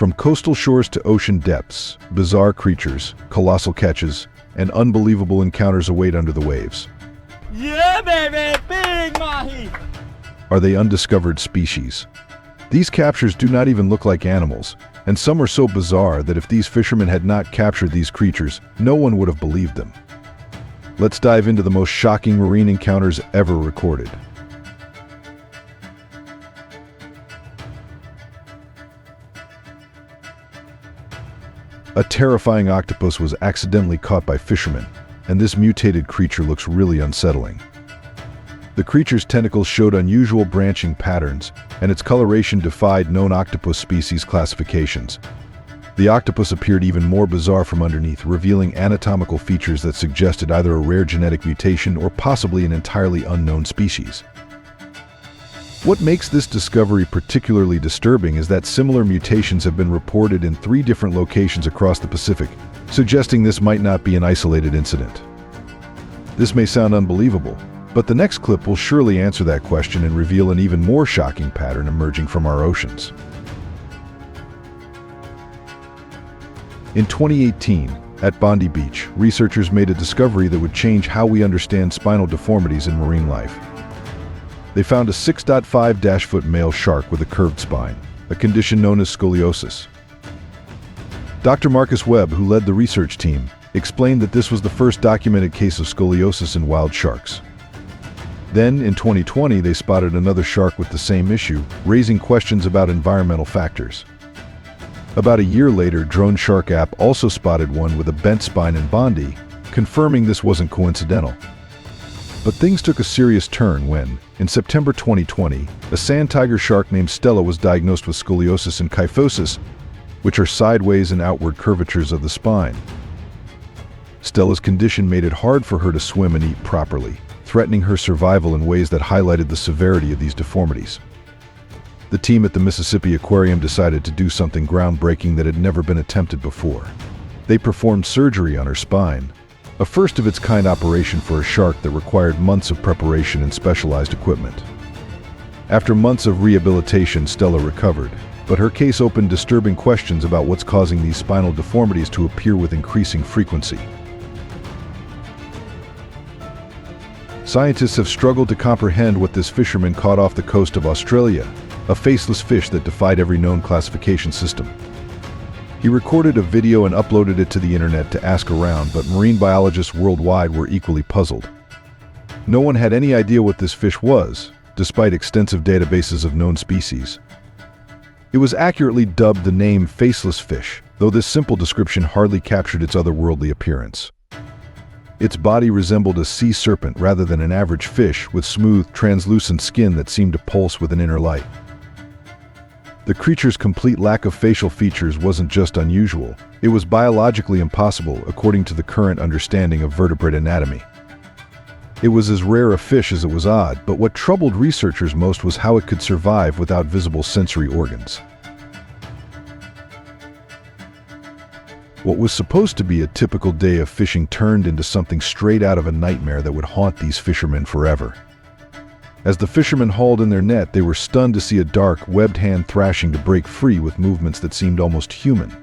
From coastal shores to ocean depths, bizarre creatures, colossal catches, and unbelievable encounters await under the waves. Yeah, baby! Big mahi! Are they undiscovered species? These captures do not even look like animals, and some are so bizarre that if these fishermen had not captured these creatures, no one would have believed them. Let's dive into the most shocking marine encounters ever recorded. A terrifying octopus was accidentally caught by fishermen, and this mutated creature looks really unsettling. The creature's tentacles showed unusual branching patterns, and its coloration defied known octopus species classifications. The octopus appeared even more bizarre from underneath, revealing anatomical features that suggested either a rare genetic mutation or possibly an entirely unknown species. What makes this discovery particularly disturbing is that similar mutations have been reported in 3 different locations across the Pacific, suggesting this might not be an isolated incident. This may sound unbelievable, but the next clip will surely answer that question and reveal an even more shocking pattern emerging from our oceans. In 2018, at Bondi Beach, researchers made a discovery that would change how we understand spinal deformities in marine life. They found a 6.5-foot male shark with a curved spine, a condition known as scoliosis. Dr. Marcus Webb, who led the research team, explained that this was the first documented case of scoliosis in wild sharks. Then, in 2020, they spotted another shark with the same issue, raising questions about environmental factors. About a year later, Drone Shark app also spotted one with a bent spine in Bondi, confirming this wasn't coincidental. But things took a serious turn when, in September 2020, a sand tiger shark named Stella was diagnosed with scoliosis and kyphosis, which are sideways and outward curvatures of the spine. Stella's condition made it hard for her to swim and eat properly, threatening her survival in ways that highlighted the severity of these deformities. The team at the Mississippi Aquarium decided to do something groundbreaking that had never been attempted before. They performed surgery on her spine, a first-of-its-kind operation for a shark that required months of preparation and specialized equipment. After months of rehabilitation, Stella recovered, but her case opened disturbing questions about what's causing these spinal deformities to appear with increasing frequency. Scientists have struggled to comprehend what this fisherman caught off the coast of Australia, a faceless fish that defied every known classification system. He recorded a video and uploaded it to the internet to ask around, but marine biologists worldwide were equally puzzled. No one had any idea what this fish was, despite extensive databases of known species. It was accurately dubbed the name faceless fish, though this simple description hardly captured its otherworldly appearance. Its body resembled a sea serpent rather than an average fish, with smooth, translucent skin that seemed to pulse with an inner light. The creature's complete lack of facial features wasn't just unusual, it was biologically impossible according to the current understanding of vertebrate anatomy. It was as rare a fish as it was odd, but what troubled researchers most was how it could survive without visible sensory organs. What was supposed to be a typical day of fishing turned into something straight out of a nightmare that would haunt these fishermen forever. As the fishermen hauled in their net, they were stunned to see a dark, webbed hand thrashing to break free with movements that seemed almost human.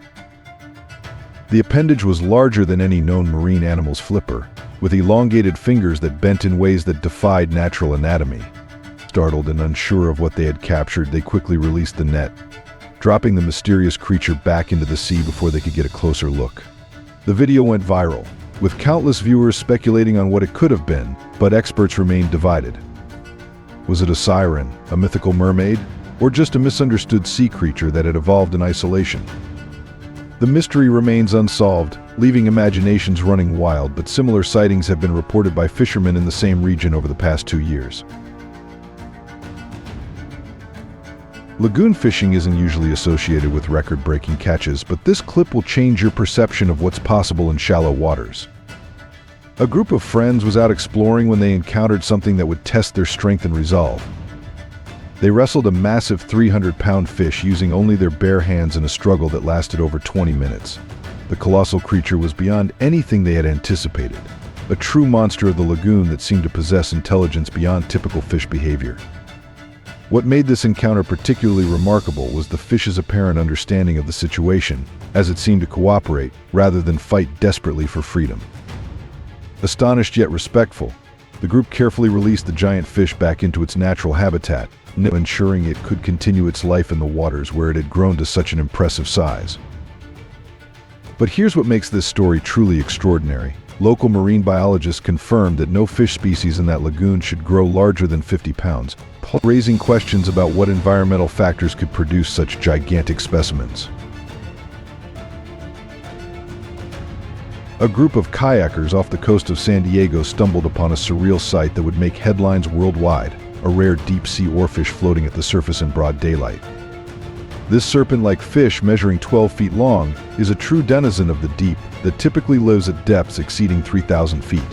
The appendage was larger than any known marine animal's flipper, with elongated fingers that bent in ways that defied natural anatomy. Startled and unsure of what they had captured, they quickly released the net, dropping the mysterious creature back into the sea before they could get a closer look. The video went viral, with countless viewers speculating on what it could have been, but experts remained divided. Was it a siren, a mythical mermaid, or just a misunderstood sea creature that had evolved in isolation? The mystery remains unsolved, leaving imaginations running wild, but similar sightings have been reported by fishermen in the same region over the past 2 years. Lagoon fishing isn't usually associated with record-breaking catches, but this clip will change your perception of what's possible in shallow waters. A group of friends was out exploring when they encountered something that would test their strength and resolve. They wrestled a massive 300-pound fish using only their bare hands in a struggle that lasted over 20 minutes. The colossal creature was beyond anything they had anticipated, a true monster of the lagoon that seemed to possess intelligence beyond typical fish behavior. What made this encounter particularly remarkable was the fish's apparent understanding of the situation, as it seemed to cooperate, rather than fight desperately for freedom. Astonished yet respectful, the group carefully released the giant fish back into its natural habitat, ensuring it could continue its life in the waters where it had grown to such an impressive size. But here's what makes this story truly extraordinary. Local marine biologists confirmed that no fish species in that lagoon should grow larger than 50 pounds, raising questions about what environmental factors could produce such gigantic specimens. A group of kayakers off the coast of San Diego stumbled upon a surreal sight that would make headlines worldwide: a rare deep-sea oarfish floating at the surface in broad daylight. This serpent-like fish, measuring 12 feet long, is a true denizen of the deep that typically lives at depths exceeding 3,000 feet.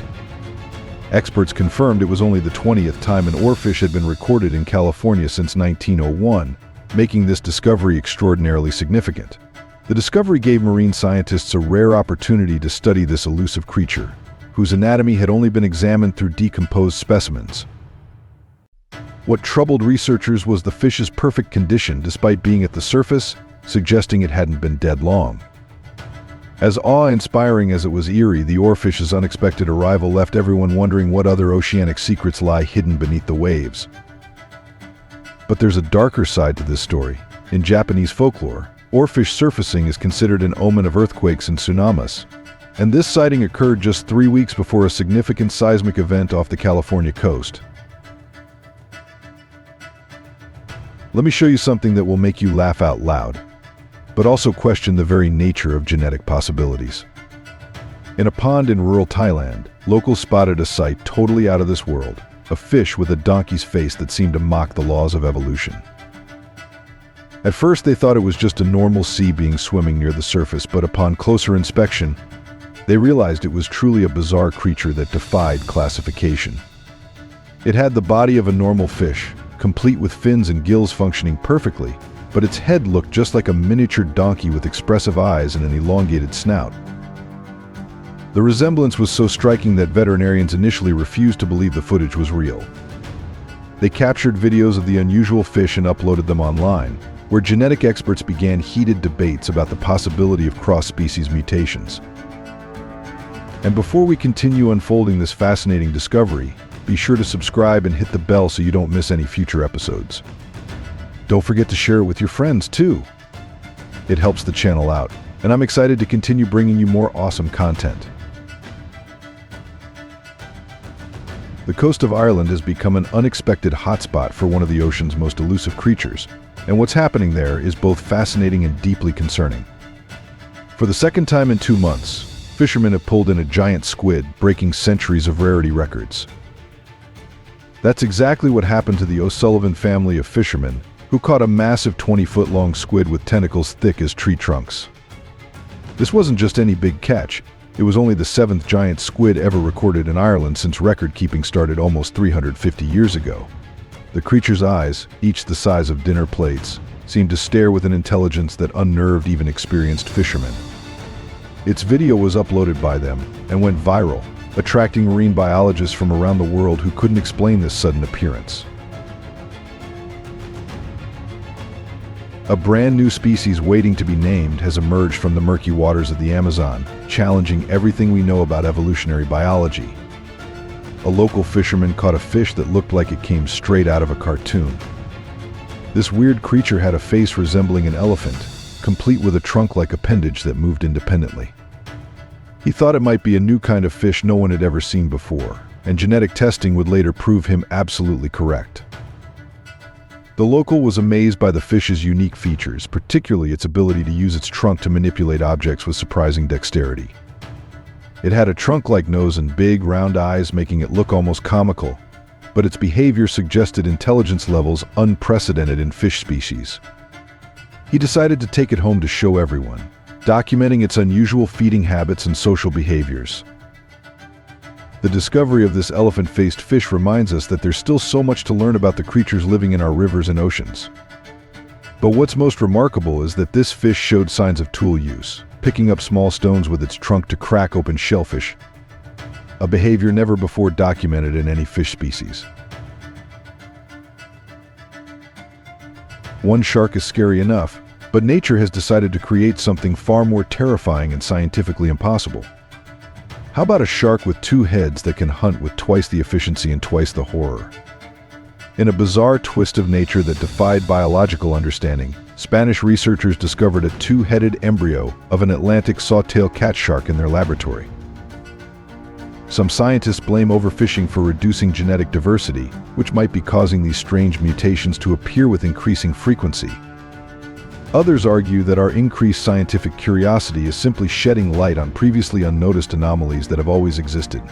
Experts confirmed it was only the 20th time an oarfish had been recorded in California since 1901, making this discovery extraordinarily significant. The discovery gave marine scientists a rare opportunity to study this elusive creature, whose anatomy had only been examined through decomposed specimens. What troubled researchers was the fish's perfect condition despite being at the surface, suggesting it hadn't been dead long. As awe-inspiring as it was eerie, the oarfish's unexpected arrival left everyone wondering what other oceanic secrets lie hidden beneath the waves. But there's a darker side to this story. In Japanese folklore, oarfish surfacing is considered an omen of earthquakes and tsunamis, and this sighting occurred just 3 weeks before a significant seismic event off the California coast. Let me show you something that will make you laugh out loud, but also question the very nature of genetic possibilities. In a pond in rural Thailand, locals spotted a sight totally out of this world: a fish with a donkey's face that seemed to mock the laws of evolution. At first they thought it was just a normal sea being swimming near the surface, but upon closer inspection, they realized it was truly a bizarre creature that defied classification. It had the body of a normal fish, complete with fins and gills functioning perfectly, but its head looked just like a miniature donkey with expressive eyes and an elongated snout. The resemblance was so striking that veterinarians initially refused to believe the footage was real. They captured videos of the unusual fish and uploaded them online, where genetic experts began heated debates about the possibility of cross-species mutations. And before we continue unfolding this fascinating discovery, be sure to subscribe and hit the bell so you don't miss any future episodes. Don't forget to share it with your friends too. It helps the channel out, and I'm excited to continue bringing you more awesome content. The coast of Ireland has become an unexpected hotspot for one of the ocean's most elusive creatures, and what's happening there is both fascinating and deeply concerning. For the second time in 2 months, fishermen have pulled in a giant squid, breaking centuries of rarity records. That's exactly what happened to the O'Sullivan family of fishermen, who caught a massive 20-foot-long squid with tentacles thick as tree trunks. This wasn't just any big catch. It was only the 7th giant squid ever recorded in Ireland since record-keeping started almost 350 years ago. The creature's eyes, each the size of dinner plates, seemed to stare with an intelligence that unnerved even experienced fishermen. Its video was uploaded by them and went viral, attracting marine biologists from around the world who couldn't explain this sudden appearance. A brand new species waiting to be named has emerged from the murky waters of the Amazon, challenging everything we know about evolutionary biology. A local fisherman caught a fish that looked like it came straight out of a cartoon. This weird creature had a face resembling an elephant, complete with a trunk-like appendage that moved independently. He thought it might be a new kind of fish no one had ever seen before, and genetic testing would later prove him absolutely correct. The local was amazed by the fish's unique features, particularly its ability to use its trunk to manipulate objects with surprising dexterity. It had a trunk-like nose and big, round eyes, making it look almost comical, but its behavior suggested intelligence levels unprecedented in fish species. He decided to take it home to show everyone, documenting its unusual feeding habits and social behaviors. The discovery of this elephant-faced fish reminds us that there's still so much to learn about the creatures living in our rivers and oceans. But what's most remarkable is that this fish showed signs of tool use, picking up small stones with its trunk to crack open shellfish, a behavior never before documented in any fish species. One shark is scary enough, but nature has decided to create something far more terrifying and scientifically impossible. How about a shark with two heads that can hunt with twice the efficiency and twice the horror? In a bizarre twist of nature that defied biological understanding, Spanish researchers discovered a two-headed embryo of an Atlantic sawtail cat shark in their laboratory. Some scientists blame overfishing for reducing genetic diversity, which might be causing these strange mutations to appear with increasing frequency. Others argue that our increased scientific curiosity is simply shedding light on previously unnoticed anomalies that have always existed.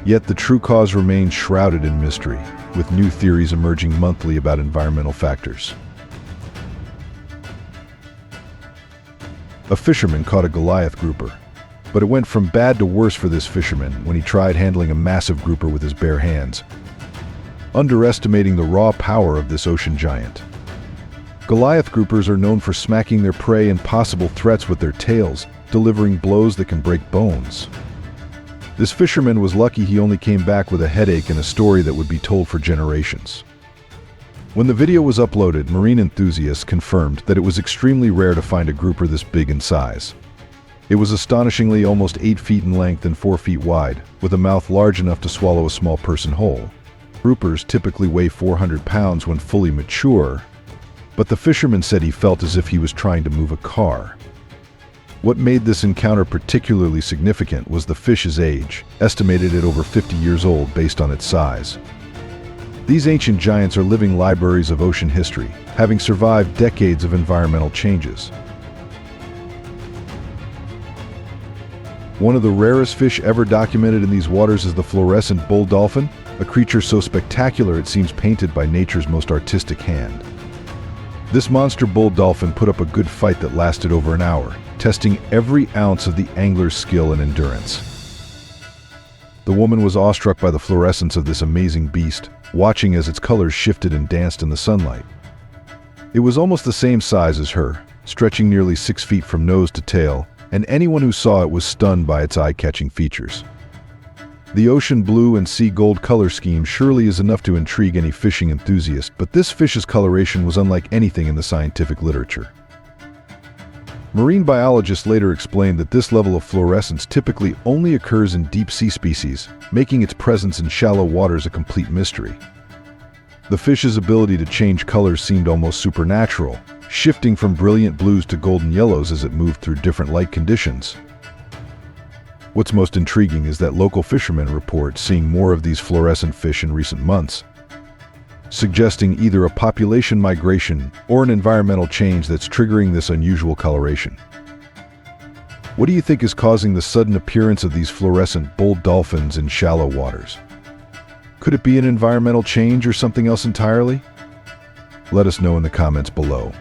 Yet the true cause remains shrouded in mystery, with new theories emerging monthly about environmental factors. A fisherman caught a Goliath grouper, but it went from bad to worse for this fisherman when he tried handling a massive grouper with his bare hands, underestimating the raw power of this ocean giant. Goliath groupers are known for smacking their prey and possible threats with their tails, delivering blows that can break bones. This fisherman was lucky he only came back with a headache and a story that would be told for generations. When the video was uploaded, marine enthusiasts confirmed that it was extremely rare to find a grouper this big in size. It was astonishingly almost 8 feet in length and 4 feet wide, with a mouth large enough to swallow a small person whole. Groupers typically weigh 400 pounds when fully mature, but the fisherman said he felt as if he was trying to move a car. What made this encounter particularly significant was the fish's age, estimated at over 50 years old based on its size. These ancient giants are living libraries of ocean history, having survived decades of environmental changes. One of the rarest fish ever documented in these waters is the fluorescent bull dolphin, a creature so spectacular it seems painted by nature's most artistic hand. This monster bull dolphin put up a good fight that lasted over an hour, testing every ounce of the angler's skill and endurance. The woman was awestruck by the fluorescence of this amazing beast, watching as its colors shifted and danced in the sunlight. It was almost the same size as her, stretching nearly 6 feet from nose to tail, and anyone who saw it was stunned by its eye-catching features. The ocean blue and sea gold color scheme surely is enough to intrigue any fishing enthusiast, but this fish's coloration was unlike anything in the scientific literature. Marine biologists later explained that this level of fluorescence typically only occurs in deep-sea species, making its presence in shallow waters a complete mystery. The fish's ability to change colors seemed almost supernatural, shifting from brilliant blues to golden yellows as it moved through different light conditions. What's most intriguing is that local fishermen report seeing more of these fluorescent fish in recent months, suggesting either a population migration or an environmental change that's triggering this unusual coloration. What do you think is causing the sudden appearance of these fluorescent bull dolphins in shallow waters? Could it be an environmental change or something else entirely? Let us know in the comments below.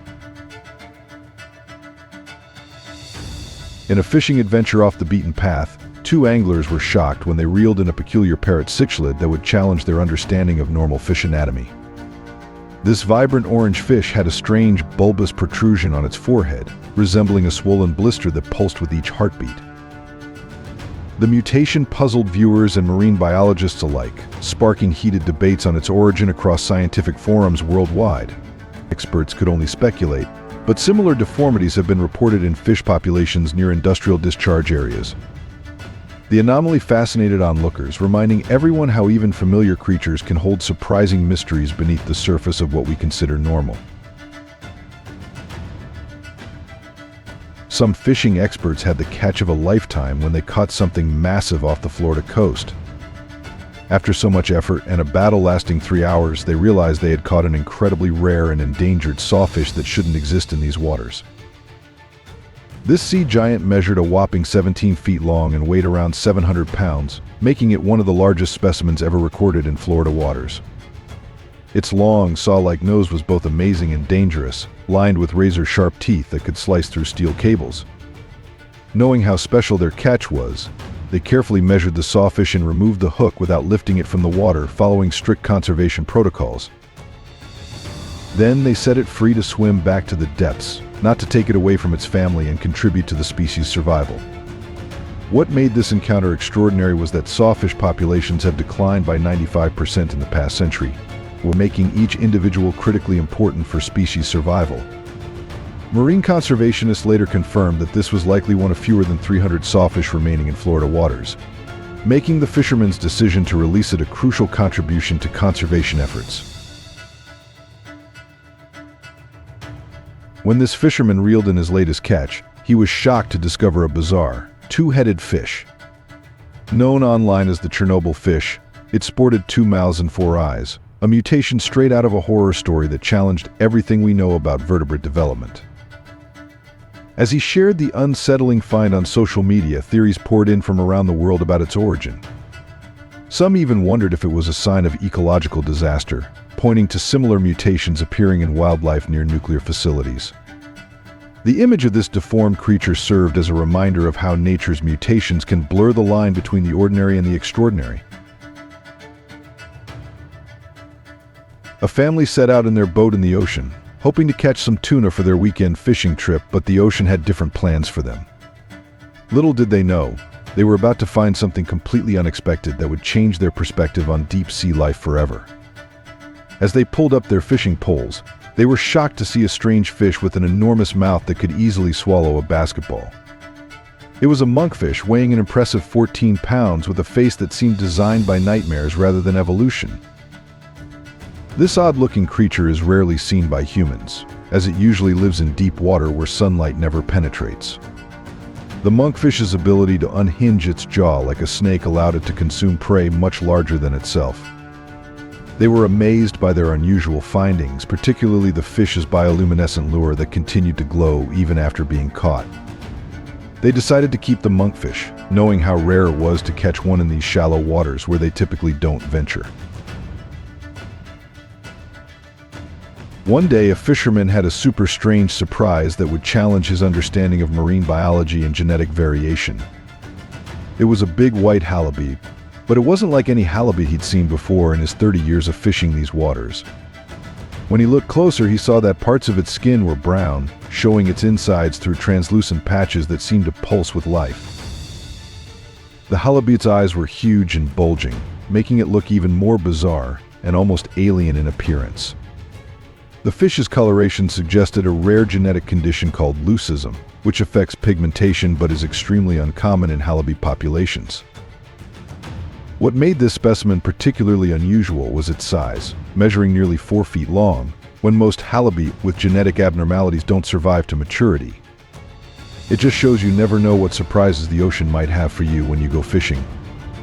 In a fishing adventure off the beaten path, 2 anglers were shocked when they reeled in a peculiar parrot cichlid that would challenge their understanding of normal fish anatomy. This vibrant orange fish had a strange, bulbous protrusion on its forehead, resembling a swollen blister that pulsed with each heartbeat. The mutation puzzled viewers and marine biologists alike, sparking heated debates on its origin across scientific forums worldwide. Experts could only speculate, but similar deformities have been reported in fish populations near industrial discharge areas. The anomaly fascinated onlookers, reminding everyone how even familiar creatures can hold surprising mysteries beneath the surface of what we consider normal. Some fishing experts had the catch of a lifetime when they caught something massive off the Florida coast. After so much effort and a battle lasting 3 hours, they realized they had caught an incredibly rare and endangered sawfish that shouldn't exist in these waters. This sea giant measured a whopping 17 feet long and weighed around 700 pounds, making it one of the largest specimens ever recorded in Florida waters. Its long, saw-like nose was both amazing and dangerous, lined with razor-sharp teeth that could slice through steel cables. Knowing how special their catch was, they carefully measured the sawfish and removed the hook without lifting it from the water, following strict conservation protocols. Then they set it free to swim back to the depths, not to take it away from its family and contribute to the species' survival. What made this encounter extraordinary was that sawfish populations have declined by 95% in the past century, were making each individual critically important for species survival. Marine conservationists later confirmed that this was likely one of fewer than 300 sawfish remaining in Florida waters, making the fisherman's decision to release it a crucial contribution to conservation efforts. When this fisherman reeled in his latest catch, he was shocked to discover a bizarre, two-headed fish. Known online as the Chernobyl fish, it sported 2 mouths and 4 eyes, a mutation straight out of a horror story that challenged everything we know about vertebrate development. As he shared the unsettling find on social media, theories poured in from around the world about its origin. Some even wondered if it was a sign of ecological disaster, pointing to similar mutations appearing in wildlife near nuclear facilities. The image of this deformed creature served as a reminder of how nature's mutations can blur the line between the ordinary and the extraordinary. A family set out in their boat in the ocean, hoping to catch some tuna for their weekend fishing trip, but the ocean had different plans for them. Little did they know, they were about to find something completely unexpected that would change their perspective on deep-sea life forever. As they pulled up their fishing poles, they were shocked to see a strange fish with an enormous mouth that could easily swallow a basketball. It was a monkfish weighing an impressive 14 pounds with a face that seemed designed by nightmares rather than evolution. This odd-looking creature is rarely seen by humans, as it usually lives in deep water where sunlight never penetrates. The monkfish's ability to unhinge its jaw like a snake allowed it to consume prey much larger than itself. They were amazed by their unusual findings, particularly the fish's bioluminescent lure that continued to glow even after being caught. They decided to keep the monkfish, knowing how rare it was to catch one in these shallow waters where they typically don't venture. One day, a fisherman had a super strange surprise that would challenge his understanding of marine biology and genetic variation. It was a big white halibut, but it wasn't like any halibut he'd seen before in his 30 years of fishing these waters. When he looked closer, he saw that parts of its skin were brown, showing its insides through translucent patches that seemed to pulse with life. The halibut's eyes were huge and bulging, making it look even more bizarre and almost alien in appearance. The fish's coloration suggested a rare genetic condition called leucism, which affects pigmentation but is extremely uncommon in halibut populations. What made this specimen particularly unusual was its size, measuring nearly 4 feet long, when most halibut with genetic abnormalities don't survive to maturity. It just shows you never know what surprises the ocean might have for you when you go fishing,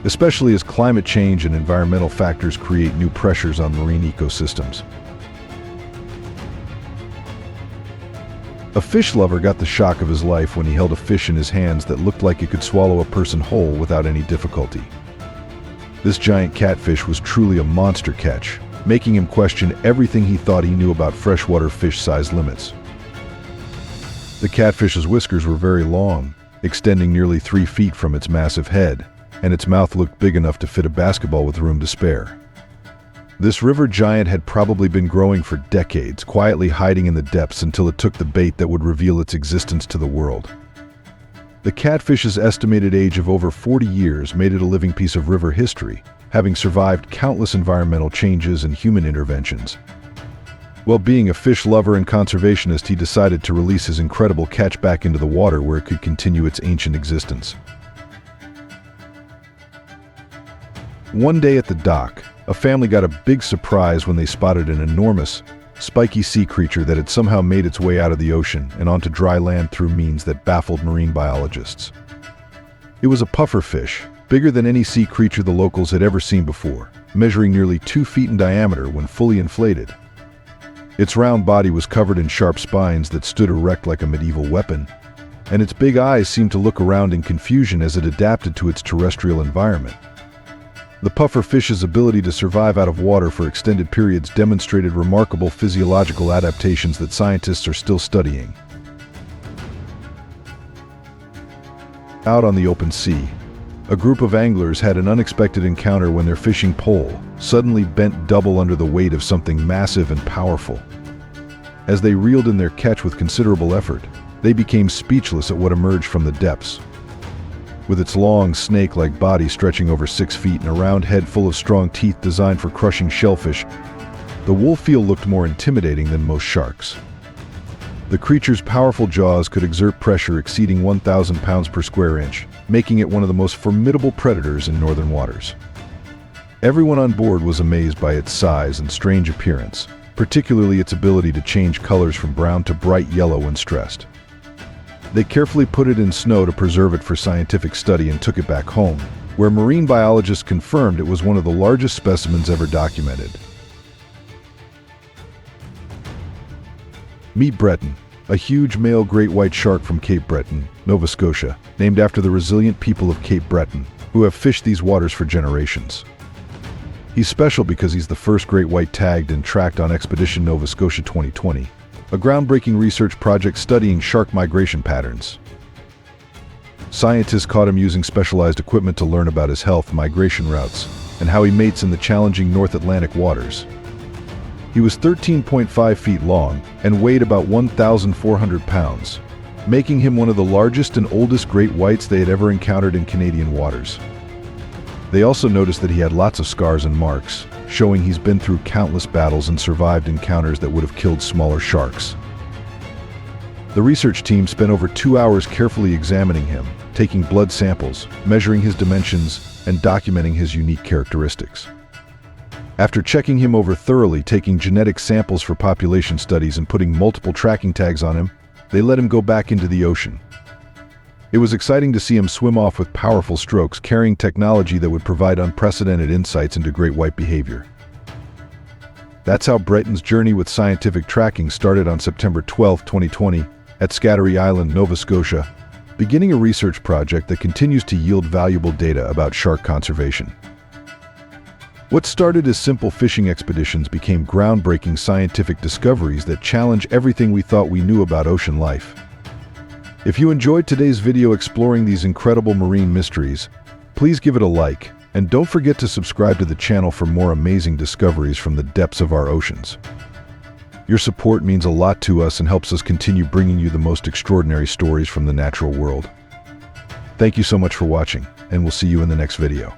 especially as climate change and environmental factors create new pressures on marine ecosystems. A fish lover got the shock of his life when he held a fish in his hands that looked like it could swallow a person whole without any difficulty. This giant catfish was truly a monster catch, making him question everything he thought he knew about freshwater fish size limits. The catfish's whiskers were very long, extending nearly 3 feet from its massive head, and its mouth looked big enough to fit a basketball with room to spare. This river giant had probably been growing for decades, quietly hiding in the depths until it took the bait that would reveal its existence to the world. The catfish's estimated age of over 40 years made it a living piece of river history, having survived countless environmental changes and human interventions. While being a fish lover and conservationist, he decided to release his incredible catch back into the water where it could continue its ancient existence. One day at the dock, a family got a big surprise when they spotted an enormous, spiky sea creature that had somehow made its way out of the ocean and onto dry land through means that baffled marine biologists. It was a pufferfish, bigger than any sea creature the locals had ever seen before, measuring nearly 2 feet in diameter when fully inflated. Its round body was covered in sharp spines that stood erect like a medieval weapon, and its big eyes seemed to look around in confusion as it adapted to its terrestrial environment. The pufferfish's ability to survive out of water for extended periods demonstrated remarkable physiological adaptations that scientists are still studying. Out on the open sea, a group of anglers had an unexpected encounter when their fishing pole suddenly bent double under the weight of something massive and powerful. As they reeled in their catch with considerable effort, they became speechless at what emerged from the depths. With its long, snake-like body stretching over 6 feet and a round head full of strong teeth designed for crushing shellfish, The wolf eel looked more intimidating than most sharks. The creature's powerful jaws could exert pressure exceeding 1,000 pounds per square inch, making it one of the most formidable predators in northern waters. Everyone on board was amazed by its size and strange appearance, particularly its ability to change colors from brown to bright yellow when stressed. They carefully put it in snow to preserve it for scientific study and took it back home, where marine biologists confirmed it was one of the largest specimens ever documented. Meet Breton, a huge male great white shark from Cape Breton, Nova Scotia, named after the resilient people of Cape Breton, who have fished these waters for generations. He's special because he's the first great white tagged and tracked on Expedition Nova Scotia 2020, a groundbreaking research project studying shark migration patterns. Scientists caught him using specialized equipment to learn about his health, migration routes, and how he mates in the challenging North Atlantic waters. He was 13.5 feet long and weighed about 1,400 pounds, making him one of the largest and oldest great whites they had ever encountered in Canadian waters. They also noticed that he had lots of scars and marks, showing he's been through countless battles and survived encounters that would have killed smaller sharks. The research team spent over 2 hours carefully examining him, taking blood samples, measuring his dimensions, and documenting his unique characteristics. After checking him over thoroughly, taking genetic samples for population studies and putting multiple tracking tags on him, they let him go back into the ocean. It was exciting to see him swim off with powerful strokes, carrying technology that would provide unprecedented insights into great white behavior. That's how Breton's journey with scientific tracking started on September 12, 2020, at Scattery Island, Nova Scotia, beginning a research project that continues to yield valuable data about shark conservation. What started as simple fishing expeditions became groundbreaking scientific discoveries that challenge everything we thought we knew about ocean life. If you enjoyed today's video exploring these incredible marine mysteries, please give it a like, and don't forget to subscribe to the channel for more amazing discoveries from the depths of our oceans. Your support means a lot to us and helps us continue bringing you the most extraordinary stories from the natural world. Thank you so much for watching, and we'll see you in the next video.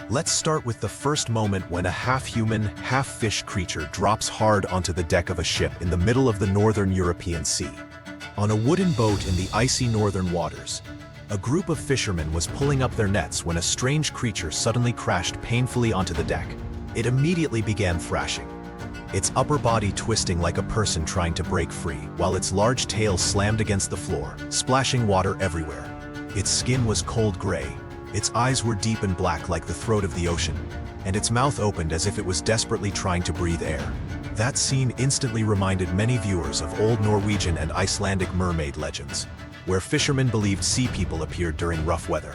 Let's start with the first moment when a half-human, half-fish creature drops hard onto the deck of a ship in the middle of the northern European Sea. On a wooden boat in the icy northern waters, a group of fishermen was pulling up their nets when a strange creature suddenly crashed painfully onto the deck. It immediately began thrashing, its upper body twisting like a person trying to break free, while its large tail slammed against the floor, splashing water everywhere. Its skin was cold gray. Its eyes were deep and black like the throat of the ocean, and its mouth opened as if it was desperately trying to breathe air. That scene instantly reminded many viewers of old Norwegian and Icelandic mermaid legends, where fishermen believed sea people appeared during rough weather.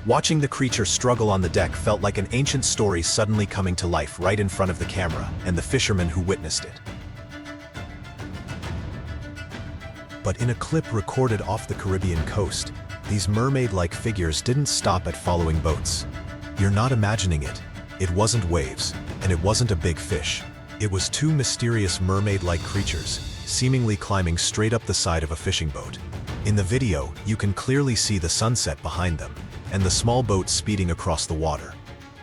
Watching the creature struggle on the deck felt like an ancient story suddenly coming to life right in front of the camera and the fishermen who witnessed it. But in a clip recorded off the Caribbean coast, these mermaid-like figures didn't stop at following boats. You're not imagining it. It wasn't waves, and it wasn't a big fish. It was two mysterious mermaid-like creatures, seemingly climbing straight up the side of a fishing boat. In the video, you can clearly see the sunset behind them, and the small boat speeding across the water.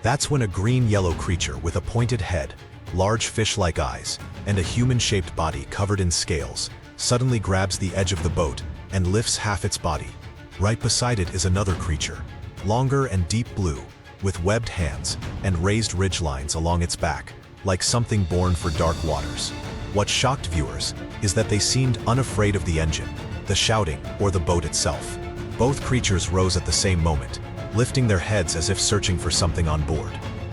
That's when a green-yellow creature with a pointed head, large fish-like eyes, and a human-shaped body covered in scales suddenly grabs the edge of the boat and lifts half its body. Right beside it is another creature, longer and deep blue, with webbed hands and raised ridge lines along its back, like something born for dark waters. What shocked viewers is that they seemed unafraid of the engine, the shouting, or the boat itself. Both creatures rose at the same moment, lifting their heads as if searching for something on board.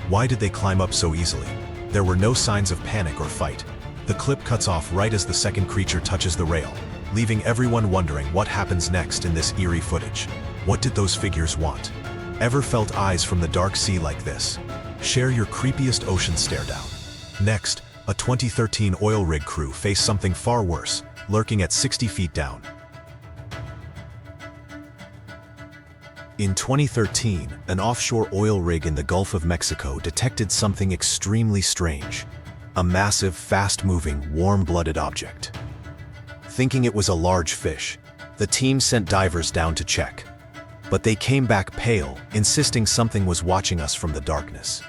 Why did they climb up so easily? There were no signs of panic or fight. The clip cuts off right as the second creature touches the rail, leaving everyone wondering what happens next in this eerie footage. What did those figures want? Ever felt eyes from the dark sea like this? Share your creepiest ocean stare down. Next, a 2013 oil rig crew faced something far worse, lurking at 60 feet down. In 2013, an offshore oil rig in the Gulf of Mexico detected something extremely strange. A massive, fast-moving, warm-blooded object. Thinking it was a large fish, the team sent divers down to check. But they came back pale, insisting something was watching us from the darkness.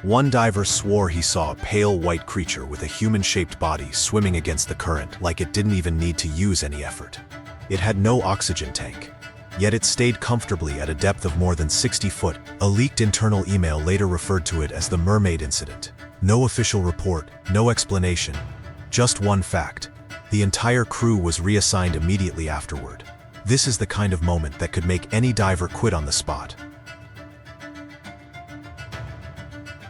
One diver swore he saw a pale white creature with a human-shaped body swimming against the current like it didn't even need to use any effort. It had no oxygen tank, yet it stayed comfortably at a depth of more than 60 foot. A leaked internal email later referred to it as the mermaid incident. No official report, no explanation, just one fact. The entire crew was reassigned immediately afterward. This is the kind of moment that could make any diver quit on the spot.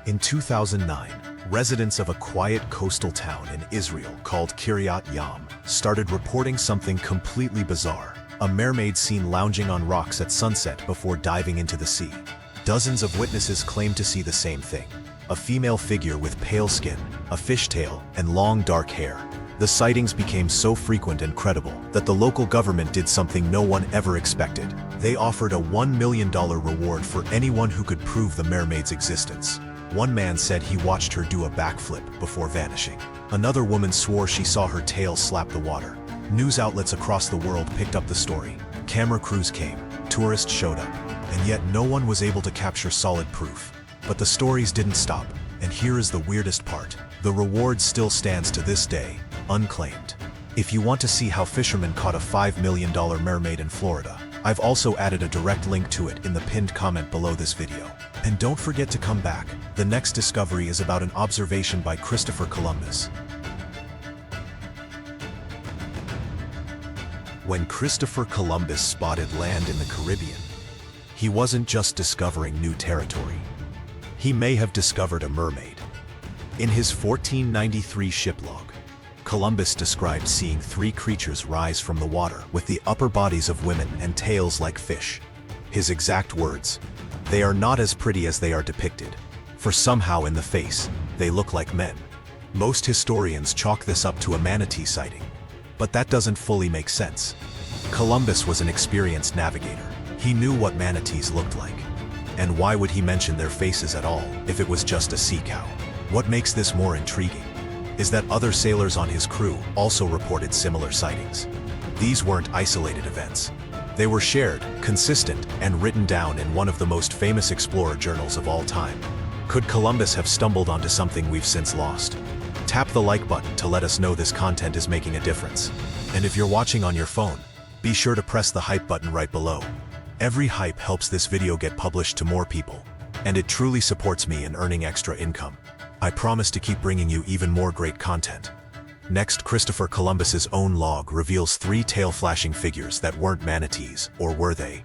In 2009, residents of a quiet coastal town in Israel called Kiryat Yam started reporting something completely bizarre. A mermaid seen lounging on rocks at sunset before diving into the sea. Dozens of witnesses claimed to see the same thing. A female figure with pale skin, a fishtail, and long dark hair. The sightings became so frequent and credible that the local government did something no one ever expected. They offered a $1 million reward for anyone who could prove the mermaid's existence. One man said he watched her do a backflip before vanishing. Another woman swore she saw her tail slap the water. News outlets across the world picked up the story. Camera crews came, tourists showed up, and yet no one was able to capture solid proof. But the stories didn't stop, and here is the weirdest part. The reward still stands to this day, unclaimed. If you want to see how Fisherman caught a $5 million mermaid in Florida, I've also added a direct link to it in the pinned comment below this video. And don't forget to come back. The next discovery is about an observation by Christopher Columbus. When Christopher Columbus spotted land in the Caribbean, he wasn't just discovering new territory. He may have discovered a mermaid. In his 1493 ship log, Columbus described seeing 3 creatures rise from the water with the upper bodies of women and tails like fish. His exact words, "They are not as pretty as they are depicted, for somehow in the face, they look like men." Most historians chalk this up to a manatee sighting, but that doesn't fully make sense. Columbus was an experienced navigator. He knew what manatees looked like. And why would he mention their faces at all if it was just a sea cow? What makes this more intriguing is that other sailors on his crew also reported similar sightings. These weren't isolated events. They were shared, consistent, and written down in one of the most famous explorer journals of all time. Could Columbus have stumbled onto something we've since lost? Tap the like button to let us know this content is making a difference. And if you're watching on your phone, be sure to press the hype button right below. Every hype helps this video get published to more people, and it truly supports me in earning extra income. I promise to keep bringing you even more great content. Next, Christopher Columbus's own log reveals 3 tail-flashing figures that weren't manatees, or were they?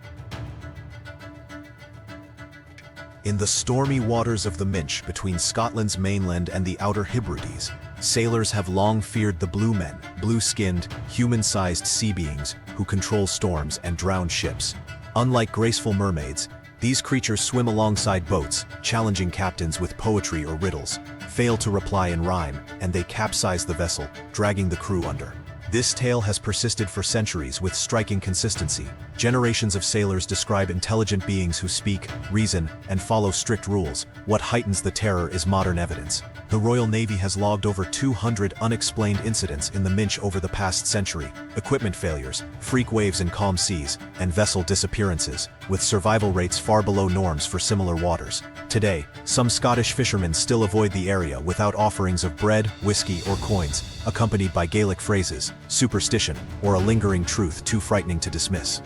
In the stormy waters of the Minch between Scotland's mainland and the Outer Hebrides, sailors have long feared the blue men, blue-skinned, human-sized sea beings who control storms and drown ships. Unlike graceful mermaids, these creatures swim alongside boats, challenging captains with poetry or riddles, fail to reply in rhyme, and they capsize the vessel, dragging the crew under. This tale has persisted for centuries with striking consistency. Generations of sailors describe intelligent beings who speak, reason, and follow strict rules. What heightens the terror is modern evidence. The Royal Navy has logged over 200 unexplained incidents in the Minch over the past century. Equipment failures, freak waves in calm seas, and vessel disappearances, with survival rates far below norms for similar waters. Today, some Scottish fishermen still avoid the area without offerings of bread, whiskey, or coins, accompanied by Gaelic phrases, superstition, or a lingering truth too frightening to dismiss.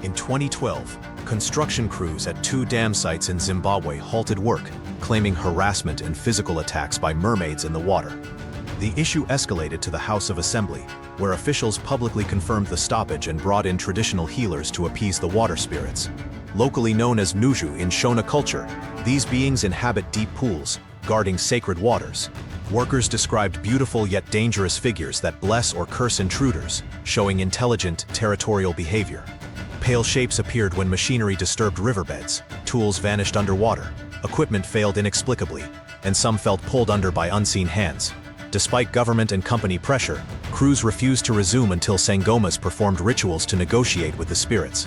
In 2012, construction crews at 2 dam sites in Zimbabwe halted work, claiming harassment and physical attacks by mermaids in the water. The issue escalated to the House of Assembly, where officials publicly confirmed the stoppage and brought in traditional healers to appease the water spirits. Locally known as Nuju in Shona culture, these beings inhabit deep pools, guarding sacred waters. Workers described beautiful yet dangerous figures that bless or curse intruders, showing intelligent, territorial behavior. Pale shapes appeared when machinery disturbed riverbeds, tools vanished underwater, equipment failed inexplicably, and some felt pulled under by unseen hands. Despite government and company pressure, crews refused to resume until Sangomas performed rituals to negotiate with the spirits.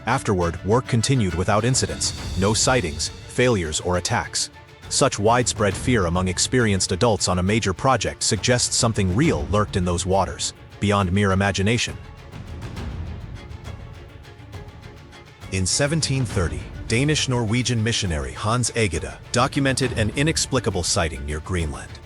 Afterward, work continued without incidents, no sightings, failures, or attacks. Such widespread fear among experienced adults on a major project suggests something real lurked in those waters, beyond mere imagination. In 1730, Danish-Norwegian missionary Hans Egede documented an inexplicable sighting near Greenland.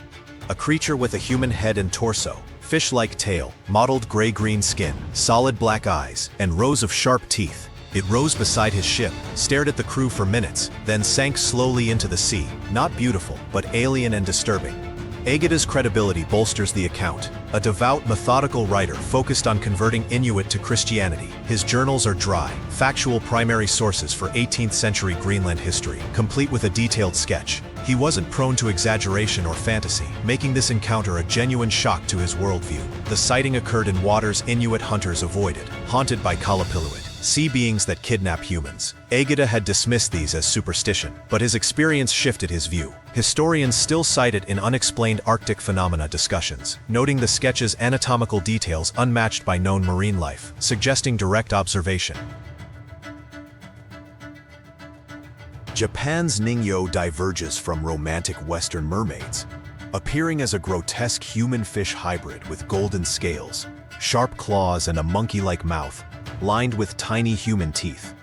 A creature with a human head and torso, fish-like tail, mottled gray-green skin, solid black eyes, and rows of sharp teeth. It rose beside his ship, stared at the crew for minutes, then sank slowly into the sea. Not beautiful, but alien and disturbing. Egede's credibility bolsters the account. A devout, methodical writer focused on converting Inuit to Christianity. His journals are dry, factual primary sources for 18th century Greenland history, complete with a detailed sketch. He wasn't prone to exaggeration or fantasy, making this encounter a genuine shock to his worldview. The sighting occurred in waters Inuit hunters avoided, haunted by Kalapiluit, sea beings that kidnap humans. Egede had dismissed these as superstition, but his experience shifted his view. Historians still cite it in unexplained Arctic phenomena discussions, noting the sketch's anatomical details unmatched by known marine life, suggesting direct observation. Japan's Ningyo diverges from romantic Western mermaids, appearing as a grotesque human-fish hybrid with golden scales, sharp claws, and a monkey-like mouth, lined with tiny human teeth.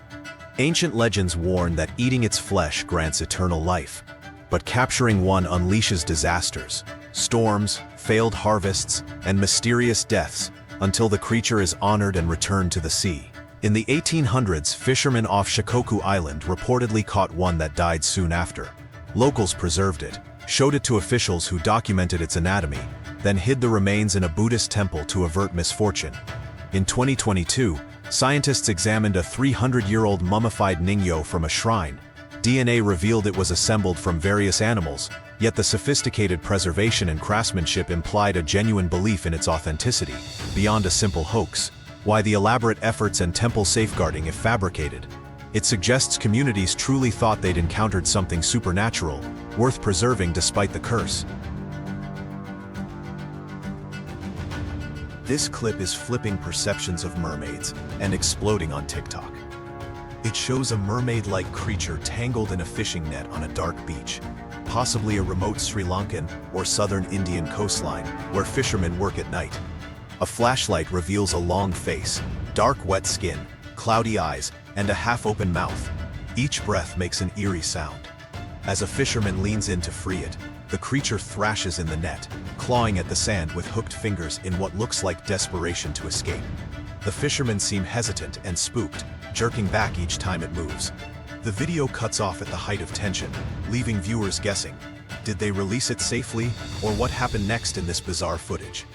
Ancient legends warn that eating its flesh grants eternal life, but capturing one unleashes disasters, storms, failed harvests, and mysterious deaths until the creature is honored and returned to the sea. In the 1800s, fishermen off Shikoku Island reportedly caught one that died soon after. Locals preserved it, showed it to officials who documented its anatomy, then hid the remains in a Buddhist temple to avert misfortune. In 2022, scientists examined a 300-year-old mummified Ningyo from a shrine. DNA revealed it was assembled from various animals, yet the sophisticated preservation and craftsmanship implied a genuine belief in its authenticity, beyond a simple hoax. Why the elaborate efforts and temple safeguarding if fabricated? It suggests communities truly thought they'd encountered something supernatural, worth preserving despite the curse. This clip is flipping perceptions of mermaids and exploding on TikTok. It shows a mermaid-like creature tangled in a fishing net on a dark beach, possibly a remote Sri Lankan or southern Indian coastline where fishermen work at night. A flashlight reveals a long face, dark wet skin, cloudy eyes, and a half-open mouth. Each breath makes an eerie sound. As a fisherman leans in to free it, the creature thrashes in the net, clawing at the sand with hooked fingers in what looks like desperation to escape. The fishermen seem hesitant and spooked, jerking back each time it moves. The video cuts off at the height of tension, leaving viewers guessing. Did they release it safely, or what happened next in this bizarre footage?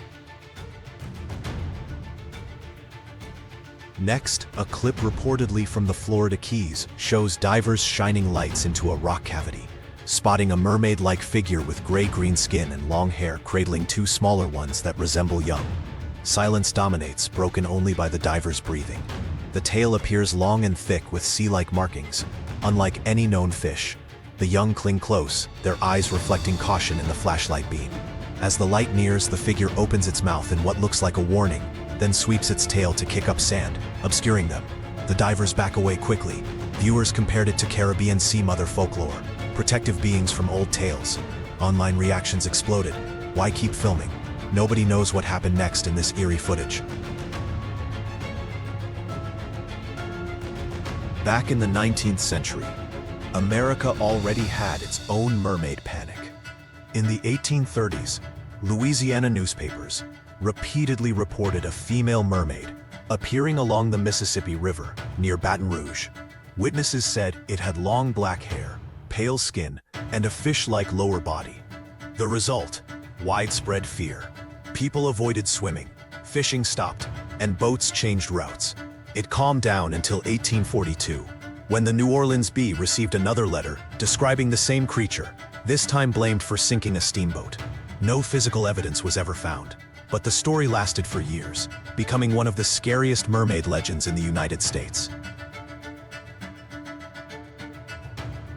Next, a clip reportedly from the Florida Keys shows divers shining lights into a rock cavity, spotting a mermaid-like figure with gray-green skin and long hair cradling two smaller ones that resemble young. Silence dominates, broken only by the diver's breathing. The tail appears long and thick with sea-like markings. Unlike any known fish, the young cling close, their eyes reflecting caution in the flashlight beam. As the light nears, the figure opens its mouth in what looks like a warning, then sweeps its tail to kick up sand, obscuring them. The divers back away quickly. Viewers compared it to Caribbean sea mother folklore, protective beings from old tales. Online reactions exploded. Why keep filming? Nobody knows what happened next in this eerie footage. Back in the 19th century, America already had its own mermaid panic. In the 1830s, Louisiana newspapers repeatedly reported a female mermaid appearing along the Mississippi River near Baton Rouge. Witnesses said it had long black hair, pale skin, and a fish-like lower body. The result? Widespread fear. People avoided swimming, fishing stopped, and boats changed routes. It calmed down until 1842, when the New Orleans Bee received another letter describing the same creature, this time blamed for sinking a steamboat. No physical evidence was ever found, but the story lasted for years, becoming one of the scariest mermaid legends in the United States.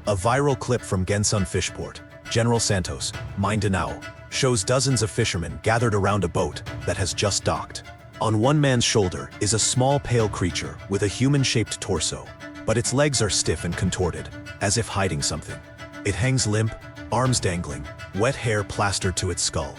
A viral clip from Gensun Fishport, General Santos, Mindanao, shows dozens of fishermen gathered around a boat that has just docked. On one man's shoulder is a small pale creature with a human-shaped torso, but its legs are stiff and contorted, as if hiding something. It hangs limp, arms dangling, wet hair plastered to its skull.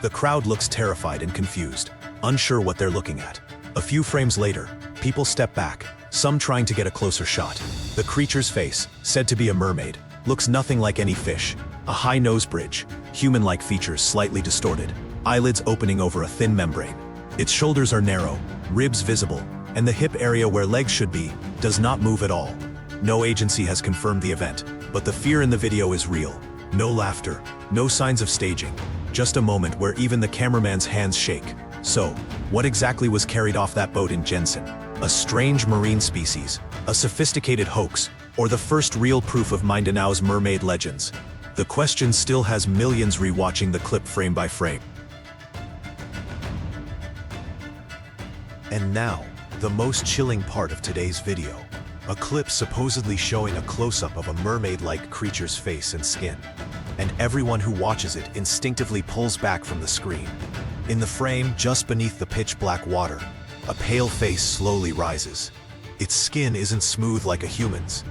The crowd looks terrified and confused, unsure what they're looking at. A few frames later, people step back, some trying to get a closer shot. The creature's face, said to be a mermaid, looks nothing like any fish. A high nose bridge, human-like features slightly distorted, eyelids opening over a thin membrane. Its shoulders are narrow, ribs visible, and the hip area where legs should be does not move at all. No agency has confirmed the event, but the fear in the video is real. No laughter, no signs of staging, just a moment where even the cameraman's hands shake. So, what exactly was carried off that boat in Jensen? A strange marine species, a sophisticated hoax, or the first real proof of Mindanao's mermaid legends? The question still has millions rewatching the clip frame by frame. And now, the most chilling part of today's video. A clip supposedly showing a close-up of a mermaid-like creature's face and skin. And everyone who watches it instinctively pulls back from the screen. In the frame, just beneath the pitch-black water, a pale face slowly rises. Its skin isn't smooth like a human's,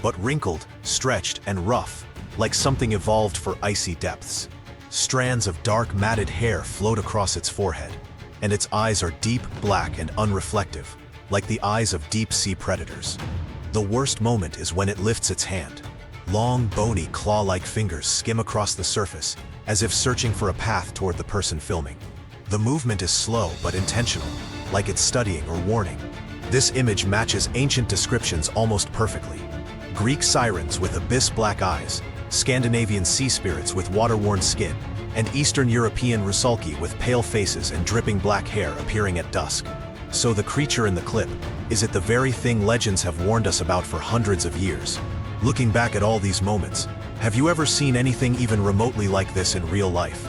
but wrinkled, stretched, and rough, like something evolved for icy depths. Strands of dark matted hair float across its forehead, and its eyes are deep black and unreflective, like the eyes of deep-sea predators. The worst moment is when it lifts its hand. Long, bony, claw-like fingers skim across the surface, as if searching for a path toward the person filming. The movement is slow but intentional, like it's studying or warning. This image matches ancient descriptions almost perfectly. Greek sirens with abyss-black eyes, Scandinavian sea spirits with water-worn skin, and Eastern European rusalki with pale faces and dripping black hair appearing at dusk. So the creature in the clip, is it the very thing legends have warned us about for hundreds of years? Looking back at all these moments, have you ever seen anything even remotely like this in real life?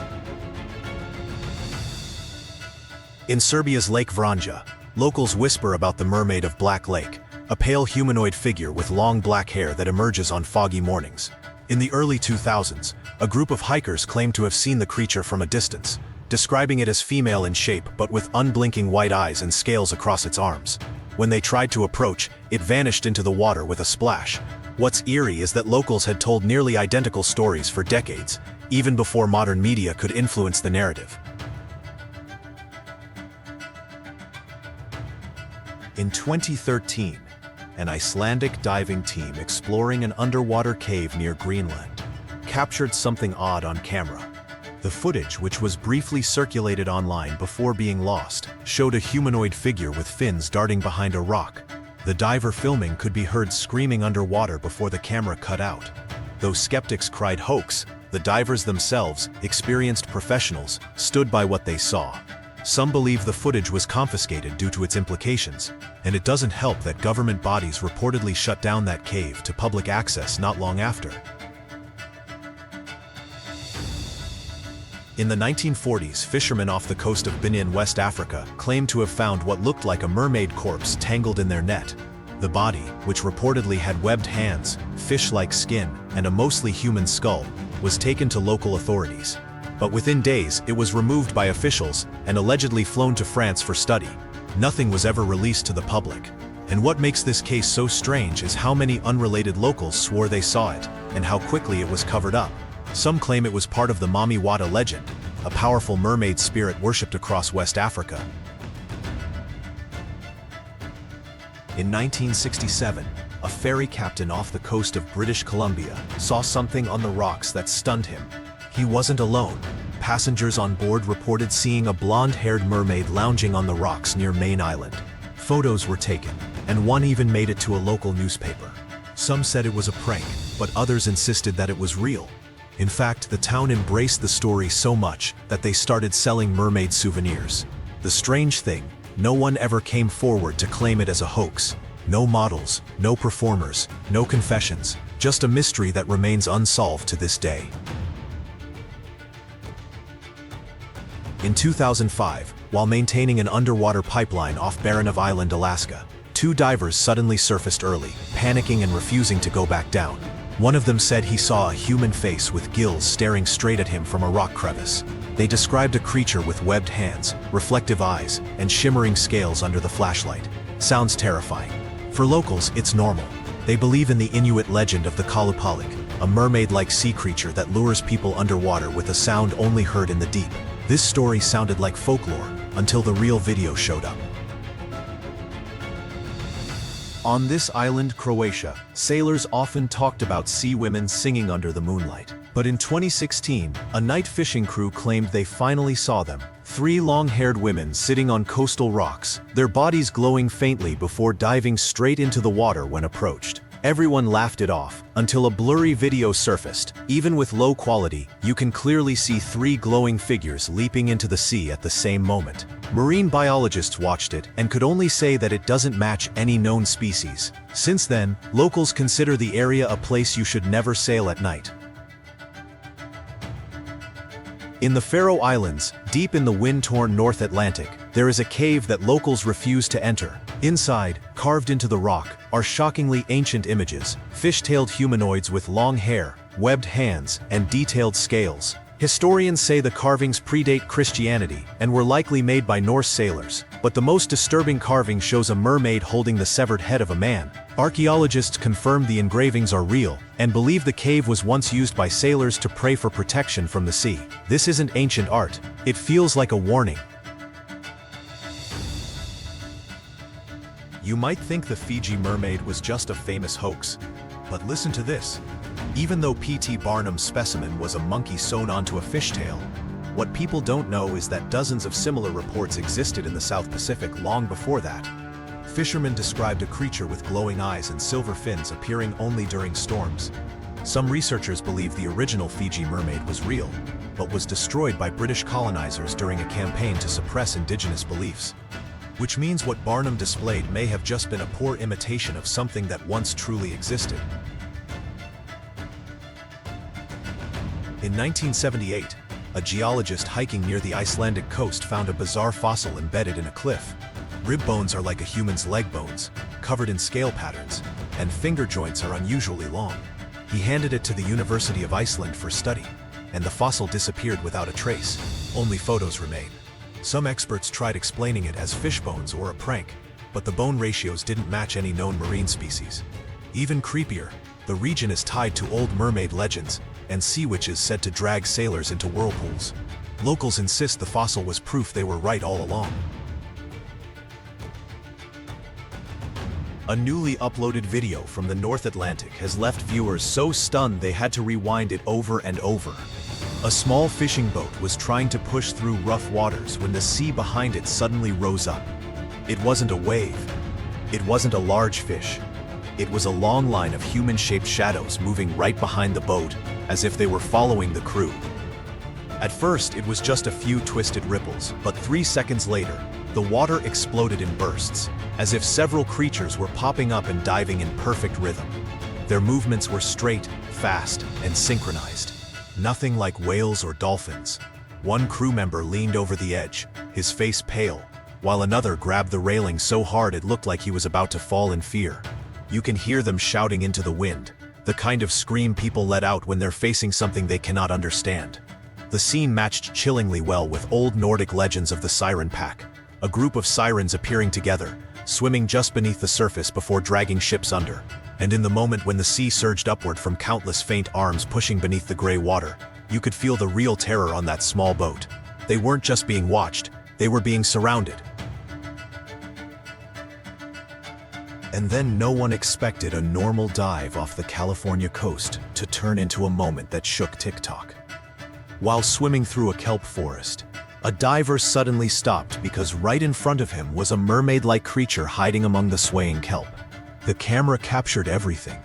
In Serbia's Lake Vranja, locals whisper about the mermaid of Black Lake, a pale humanoid figure with long black hair that emerges on foggy mornings. In the early 2000s, a group of hikers claimed to have seen the creature from a distance, describing it as female in shape but with unblinking white eyes and scales across its arms. When they tried to approach, it vanished into the water with a splash. What's eerie is that locals had told nearly identical stories for decades, even before modern media could influence the narrative. In 2013, an Icelandic diving team exploring an underwater cave near Greenland captured something odd on camera. The footage, which was briefly circulated online before being lost, showed a humanoid figure with fins darting behind a rock. The diver filming could be heard screaming underwater before the camera cut out. Though skeptics cried hoax, the divers themselves, experienced professionals, stood by what they saw. Some believe the footage was confiscated due to its implications, and it doesn't help that government bodies reportedly shut down that cave to public access not long after. In the 1940s, fishermen off the coast of Benin, West Africa, claimed to have found what looked like a mermaid corpse tangled in their net. The body, which reportedly had webbed hands, fish-like skin, and a mostly human skull, was taken to local authorities. But within days, it was removed by officials and allegedly flown to France for study. Nothing was ever released to the public. And what makes this case so strange is how many unrelated locals swore they saw it, and how quickly it was covered up. Some claim it was part of the Mami Wata legend, a powerful mermaid spirit worshipped across West Africa. In 1967, a ferry captain off the coast of British Columbia saw something on the rocks that stunned him. He wasn't alone. Passengers on board reported seeing a blonde-haired mermaid lounging on the rocks near Main Island. Photos were taken, and one even made it to a local newspaper. Some said it was a prank, but others insisted that it was real. In fact, the town embraced the story so much that they started selling mermaid souvenirs. The strange thing, no one ever came forward to claim it as a hoax. No models, no performers, no confessions, just a mystery that remains unsolved to this day. In 2005, while maintaining an underwater pipeline off Baranof Island, Alaska, two divers suddenly surfaced early, panicking and refusing to go back down. One of them said he saw a human face with gills staring straight at him from a rock crevice. They described a creature with webbed hands, reflective eyes, and shimmering scales under the flashlight. Sounds terrifying. For locals, it's normal. They believe in the Inuit legend of the Kalupalik, a mermaid-like sea creature that lures people underwater with a sound only heard in the deep. This story sounded like folklore until the real video showed up. On this island, Croatia, sailors often talked about sea women singing under the moonlight. But in 2016, a night fishing crew claimed they finally saw them. 3 long-haired women sitting on coastal rocks, their bodies glowing faintly before diving straight into the water when approached. Everyone laughed it off, until a blurry video surfaced. Even with low quality, you can clearly see 3 glowing figures leaping into the sea at the same moment. Marine biologists watched it and could only say that it doesn't match any known species. Since then, locals consider the area a place you should never sail at night. In the Faroe Islands, deep in the wind-torn North Atlantic, there is a cave that locals refuse to enter. Inside, carved into the rock, are shockingly ancient images, fish-tailed humanoids with long hair, webbed hands, and detailed scales. Historians say the carvings predate Christianity and were likely made by Norse sailors, but the most disturbing carving shows a mermaid holding the severed head of a man. Archaeologists confirm the engravings are real and believe the cave was once used by sailors to pray for protection from the sea. This isn't ancient art. It feels like a warning. You might think the Fiji mermaid was just a famous hoax, but listen to this. Even though P.T. Barnum's specimen was a monkey sewn onto a fishtail, what people don't know is that dozens of similar reports existed in the South Pacific long before that. Fisherman described a creature with glowing eyes and silver fins appearing only during storms. Some researchers believe the original Fiji mermaid was real, but was destroyed by British colonizers during a campaign to suppress indigenous beliefs. Which means what Barnum displayed may have just been a poor imitation of something that once truly existed. In 1978, a geologist hiking near the Icelandic coast found a bizarre fossil embedded in a cliff. Rib bones are like a human's leg bones, covered in scale patterns, and finger joints are unusually long. He handed it to the University of Iceland for study, and the fossil disappeared without a trace. Only photos remain. Some experts tried explaining it as fish bones or a prank, but the bone ratios didn't match any known marine species. Even creepier, the region is tied to old mermaid legends, and sea witches said to drag sailors into whirlpools. Locals insist the fossil was proof they were right all along. A newly uploaded video from the North Atlantic has left viewers so stunned they had to rewind it over and over. A small fishing boat was trying to push through rough waters when the sea behind it suddenly rose up. It wasn't a wave. It wasn't a large fish. It was a long line of human-shaped shadows moving right behind the boat, as if they were following the crew. At first, it was just a few twisted ripples, but 3 seconds later, the water exploded in bursts, as if several creatures were popping up and diving in perfect rhythm. Their movements were straight, fast, and synchronized. Nothing like whales or dolphins. One crew member leaned over the edge, his face pale, while another grabbed the railing so hard it looked like he was about to fall in fear. You can hear them shouting into the wind, the kind of scream people let out when they're facing something they cannot understand. The scene matched chillingly well with old Nordic legends of the Siren Pack, a group of sirens appearing together, swimming just beneath the surface before dragging ships under. And in the moment when the sea surged upward from countless faint arms pushing beneath the gray water, you could feel the real terror on that small boat. They weren't just being watched, they were being surrounded. And then no one expected a normal dive off the California coast to turn into a moment that shook TikTok. While swimming through a kelp forest, a diver suddenly stopped because right in front of him was a mermaid-like creature hiding among the swaying kelp. The camera captured everything.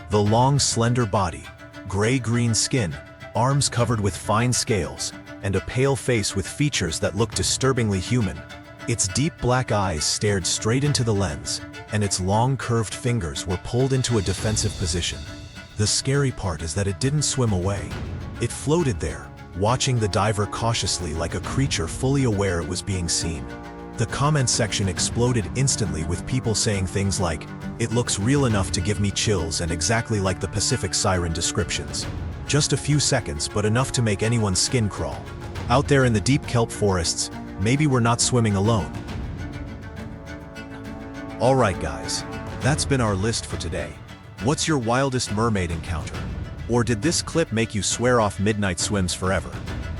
The long, slender body, gray-green skin, arms covered with fine scales, and a pale face with features that looked disturbingly human. Its deep black eyes stared straight into the lens, and its long curved fingers were pulled into a defensive position. The scary part is that it didn't swim away. It floated there, watching the diver cautiously like a creature fully aware it was being seen. The comment section exploded instantly with people saying things like, "It looks real enough to give me chills and exactly like the Pacific siren descriptions." Just a few seconds, but enough to make anyone's skin crawl. Out there in the deep kelp forests, maybe we're not swimming alone. Alright guys, that's been our list for today. What's your wildest mermaid encounter? Or did this clip make you swear off midnight swims forever?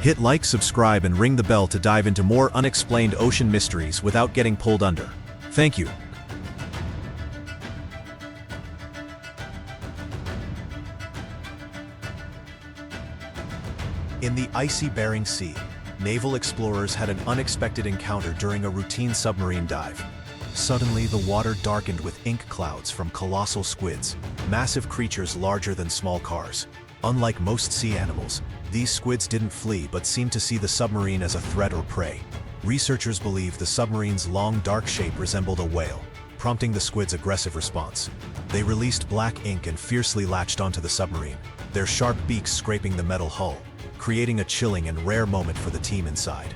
Hit like, subscribe, and ring the bell to dive into more unexplained ocean mysteries without getting pulled under. Thank you. In the icy Bering Sea, naval explorers had an unexpected encounter during a routine submarine dive. Suddenly, the water darkened with ink clouds from colossal squids, massive creatures larger than small cars. Unlike most sea animals, these squids didn't flee but seemed to see the submarine as a threat or prey. Researchers believe the submarine's long dark shape resembled a whale, prompting the squid's aggressive response. They released black ink and fiercely latched onto the submarine, their sharp beaks scraping the metal hull, creating a chilling and rare moment for the team inside.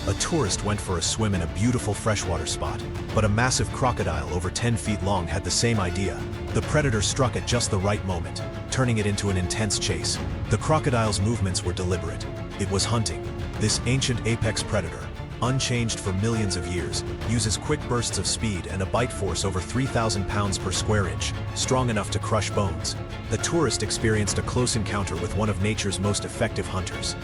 A tourist went for a swim in a beautiful freshwater spot, but a massive crocodile over 10 feet long had the same idea. The predator struck at just the right moment, turning it into an intense chase. The crocodile's movements were deliberate. It was hunting. This ancient apex predator, unchanged for millions of years, uses quick bursts of speed and a bite force over 3,000 pounds per square inch, strong enough to crush bones. The tourist experienced a close encounter with one of nature's most effective hunters.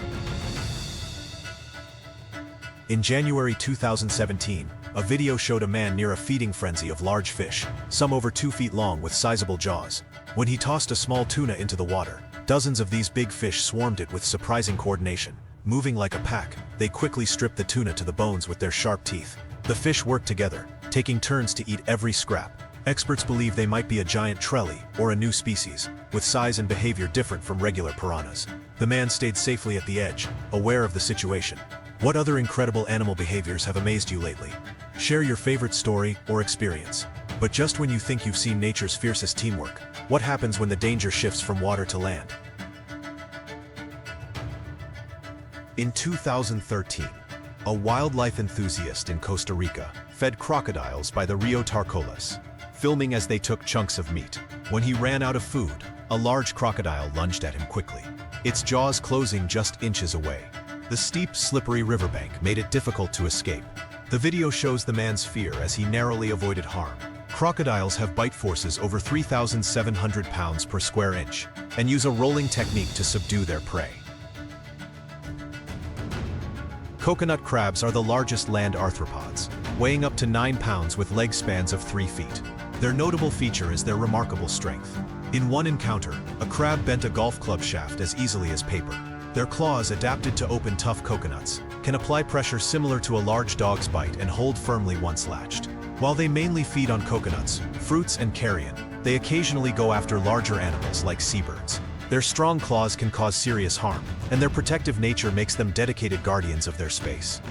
In January 2017, a video showed a man near a feeding frenzy of large fish, some over 2 feet long with sizable jaws. When he tossed a small tuna into the water, dozens of these big fish swarmed it with surprising coordination. Moving like a pack, they quickly stripped the tuna to the bones with their sharp teeth. The fish worked together, taking turns to eat every scrap. Experts believe they might be a giant trellis or a new species, with size and behavior different from regular piranhas. The man stayed safely at the edge, aware of the situation. What other incredible animal behaviors have amazed you lately? Share your favorite story or experience. But just when you think you've seen nature's fiercest teamwork, what happens when the danger shifts from water to land? In 2013, a wildlife enthusiast in Costa Rica fed crocodiles by the Rio Tarcolas, filming as they took chunks of meat. When he ran out of food, a large crocodile lunged at him quickly, its jaws closing just inches away. The steep, slippery riverbank made it difficult to escape. The video shows the man's fear as he narrowly avoided harm. Crocodiles have bite forces over 3,700 pounds per square inch and use a rolling technique to subdue their prey. Coconut crabs are the largest land arthropods, weighing up to 9 pounds with leg spans of 3 feet. Their notable feature is their remarkable strength. In one encounter, a crab bent a golf club shaft as easily as paper. Their claws, adapted to open tough coconuts, can apply pressure similar to a large dog's bite and hold firmly once latched. While they mainly feed on coconuts, fruits, and carrion, they occasionally go after larger animals like seabirds. Their strong claws can cause serious harm, and their protective nature makes them dedicated guardians of their space.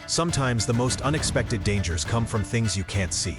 Sometimes the most unexpected dangers come from things you can't see.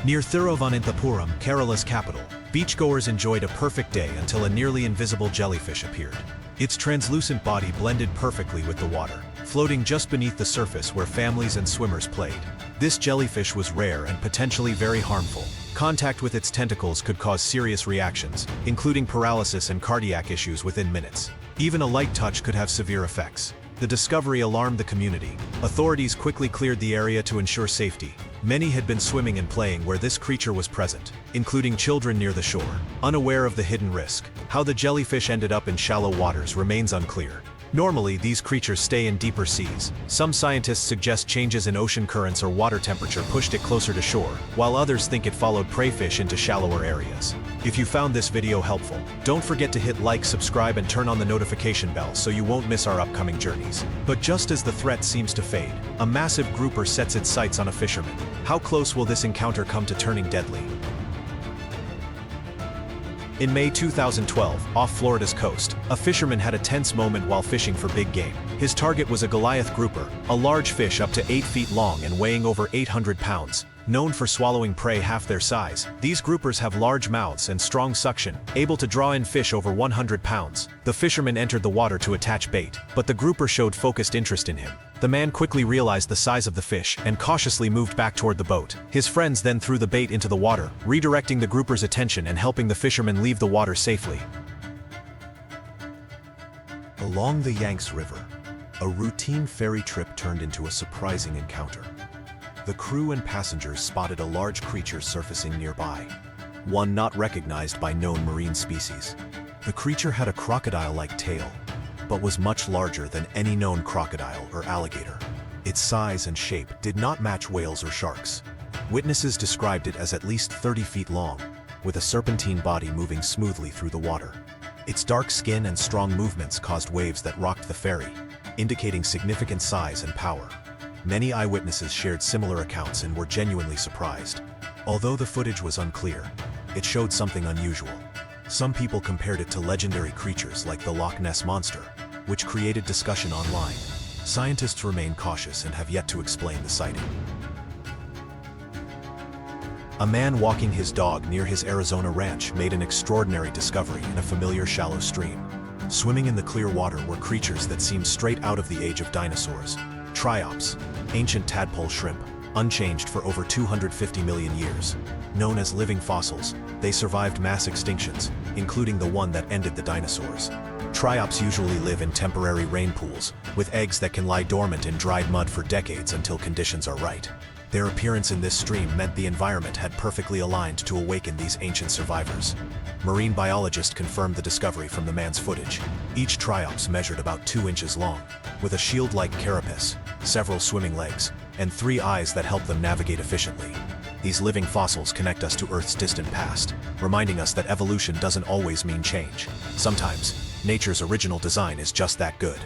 Near Thiruvananthapuram, Kerala's capital, beachgoers enjoyed a perfect day until a nearly invisible jellyfish appeared. Its translucent body blended perfectly with the water, floating just beneath the surface where families and swimmers played. This jellyfish was rare and potentially very harmful. Contact with its tentacles could cause serious reactions, including paralysis and cardiac issues within minutes. Even a light touch could have severe effects. The discovery alarmed the community. Authorities quickly cleared the area to ensure safety. Many had been swimming and playing where this creature was present, including children near the shore, unaware of the hidden risk. How the jellyfish ended up in shallow waters remains unclear. Normally, these creatures stay in deeper seas. Some scientists suggest changes in ocean currents or water temperature pushed it closer to shore, while others think it followed prey fish into shallower areas. If you found this video helpful, don't forget to hit like, subscribe, and turn on the notification bell so you won't miss our upcoming journeys. But just as the threat seems to fade, a massive grouper sets its sights on a fisherman. How close will this encounter come to turning deadly? In May 2012, off Florida's coast, a fisherman had a tense moment while fishing for big game. His target was a Goliath grouper, a large fish up to 8 feet long and weighing over 800 pounds. Known for swallowing prey half their size, these groupers have large mouths and strong suction, able to draw in fish over 100 pounds. The fisherman entered the water to attach bait, but the grouper showed focused interest in him. The man quickly realized the size of the fish and cautiously moved back toward the boat. His friends then threw the bait into the water, redirecting the grouper's attention and helping the fisherman leave the water safely. Along the Yanks River, a routine ferry trip turned into a surprising encounter. The crew and passengers spotted a large creature surfacing nearby, one not recognized by known marine species. The creature had a crocodile-like tail, but was much larger than any known crocodile or alligator. Its size and shape did not match whales or sharks. Witnesses described it as at least 30 feet long, with a serpentine body moving smoothly through the water. Its dark skin and strong movements caused waves that rocked the ferry, indicating significant size and power. Many eyewitnesses shared similar accounts and were genuinely surprised. Although the footage was unclear, it showed something unusual. Some people compared it to legendary creatures like the Loch Ness Monster, which created discussion online. Scientists remain cautious and have yet to explain the sighting. A man walking his dog near his Arizona ranch made an extraordinary discovery in a familiar shallow stream. Swimming in the clear water were creatures that seemed straight out of the age of dinosaurs. Triops, ancient tadpole shrimp, unchanged for over 250 million years. Known as living fossils, they survived mass extinctions, including the one that ended the dinosaurs. Triops usually live in temporary rain pools, with eggs that can lie dormant in dried mud for decades until conditions are right. Their appearance in this stream meant the environment had perfectly aligned to awaken these ancient survivors. Marine biologists confirmed the discovery from the man's footage. Each triops measured about 2 inches long, with a shield-like carapace, several swimming legs, and 3 eyes that help them navigate efficiently. These living fossils connect us to Earth's distant past, reminding us that evolution doesn't always mean change. Sometimes, nature's original design is just that good.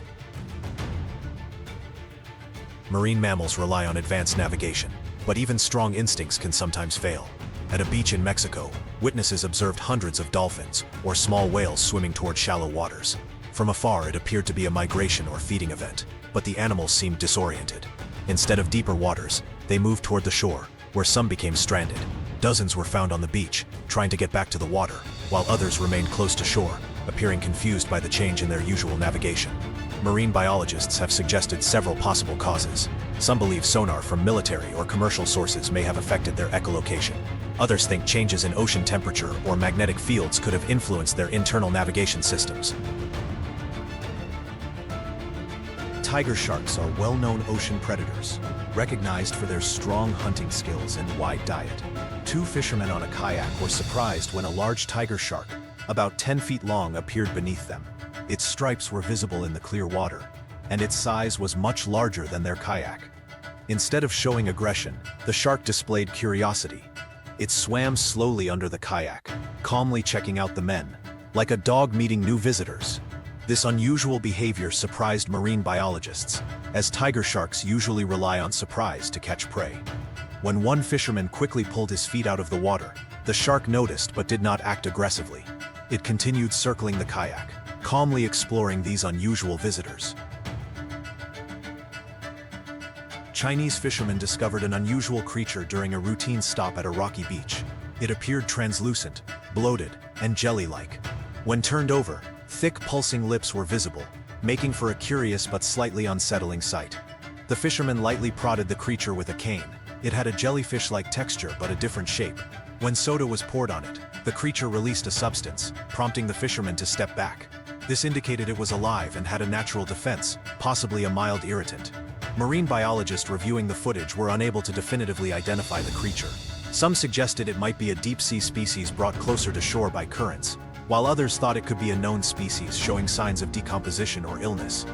Marine mammals rely on advanced navigation, but even strong instincts can sometimes fail. At a beach in Mexico, witnesses observed hundreds of dolphins, or small whales swimming toward shallow waters. From afar, it appeared to be a migration or feeding event, but the animals seemed disoriented. Instead of deeper waters, they moved toward the shore, where some became stranded. Dozens were found on the beach, trying to get back to the water, while others remained close to shore, appearing confused by the change in their usual navigation. Marine biologists have suggested several possible causes. Some believe sonar from military or commercial sources may have affected their echolocation. Others think changes in ocean temperature or magnetic fields could have influenced their internal navigation systems. Tiger sharks are well-known ocean predators, recognized for their strong hunting skills and wide diet. 2 fishermen on a kayak were surprised when a large tiger shark, about 10 feet long, appeared beneath them. Its stripes were visible in the clear water, and its size was much larger than their kayak. Instead of showing aggression, the shark displayed curiosity. It swam slowly under the kayak, calmly checking out the men, like a dog meeting new visitors. This unusual behavior surprised marine biologists, as tiger sharks usually rely on surprise to catch prey. When one fisherman quickly pulled his feet out of the water, the shark noticed but did not act aggressively. It continued circling the kayak, calmly exploring these unusual visitors. Chinese fishermen discovered an unusual creature during a routine stop at a rocky beach. It appeared translucent, bloated, and jelly-like. When turned over, thick pulsing lips were visible, making for a curious but slightly unsettling sight. The fisherman lightly prodded the creature with a cane. It had a jellyfish-like texture but a different shape. When soda was poured on it, the creature released a substance, prompting the fisherman to step back. This indicated it was alive and had a natural defense, possibly a mild irritant. Marine biologists reviewing the footage were unable to definitively identify the creature. Some suggested it might be a deep-sea species brought closer to shore by currents, while others thought it could be a known species showing signs of decomposition or illness.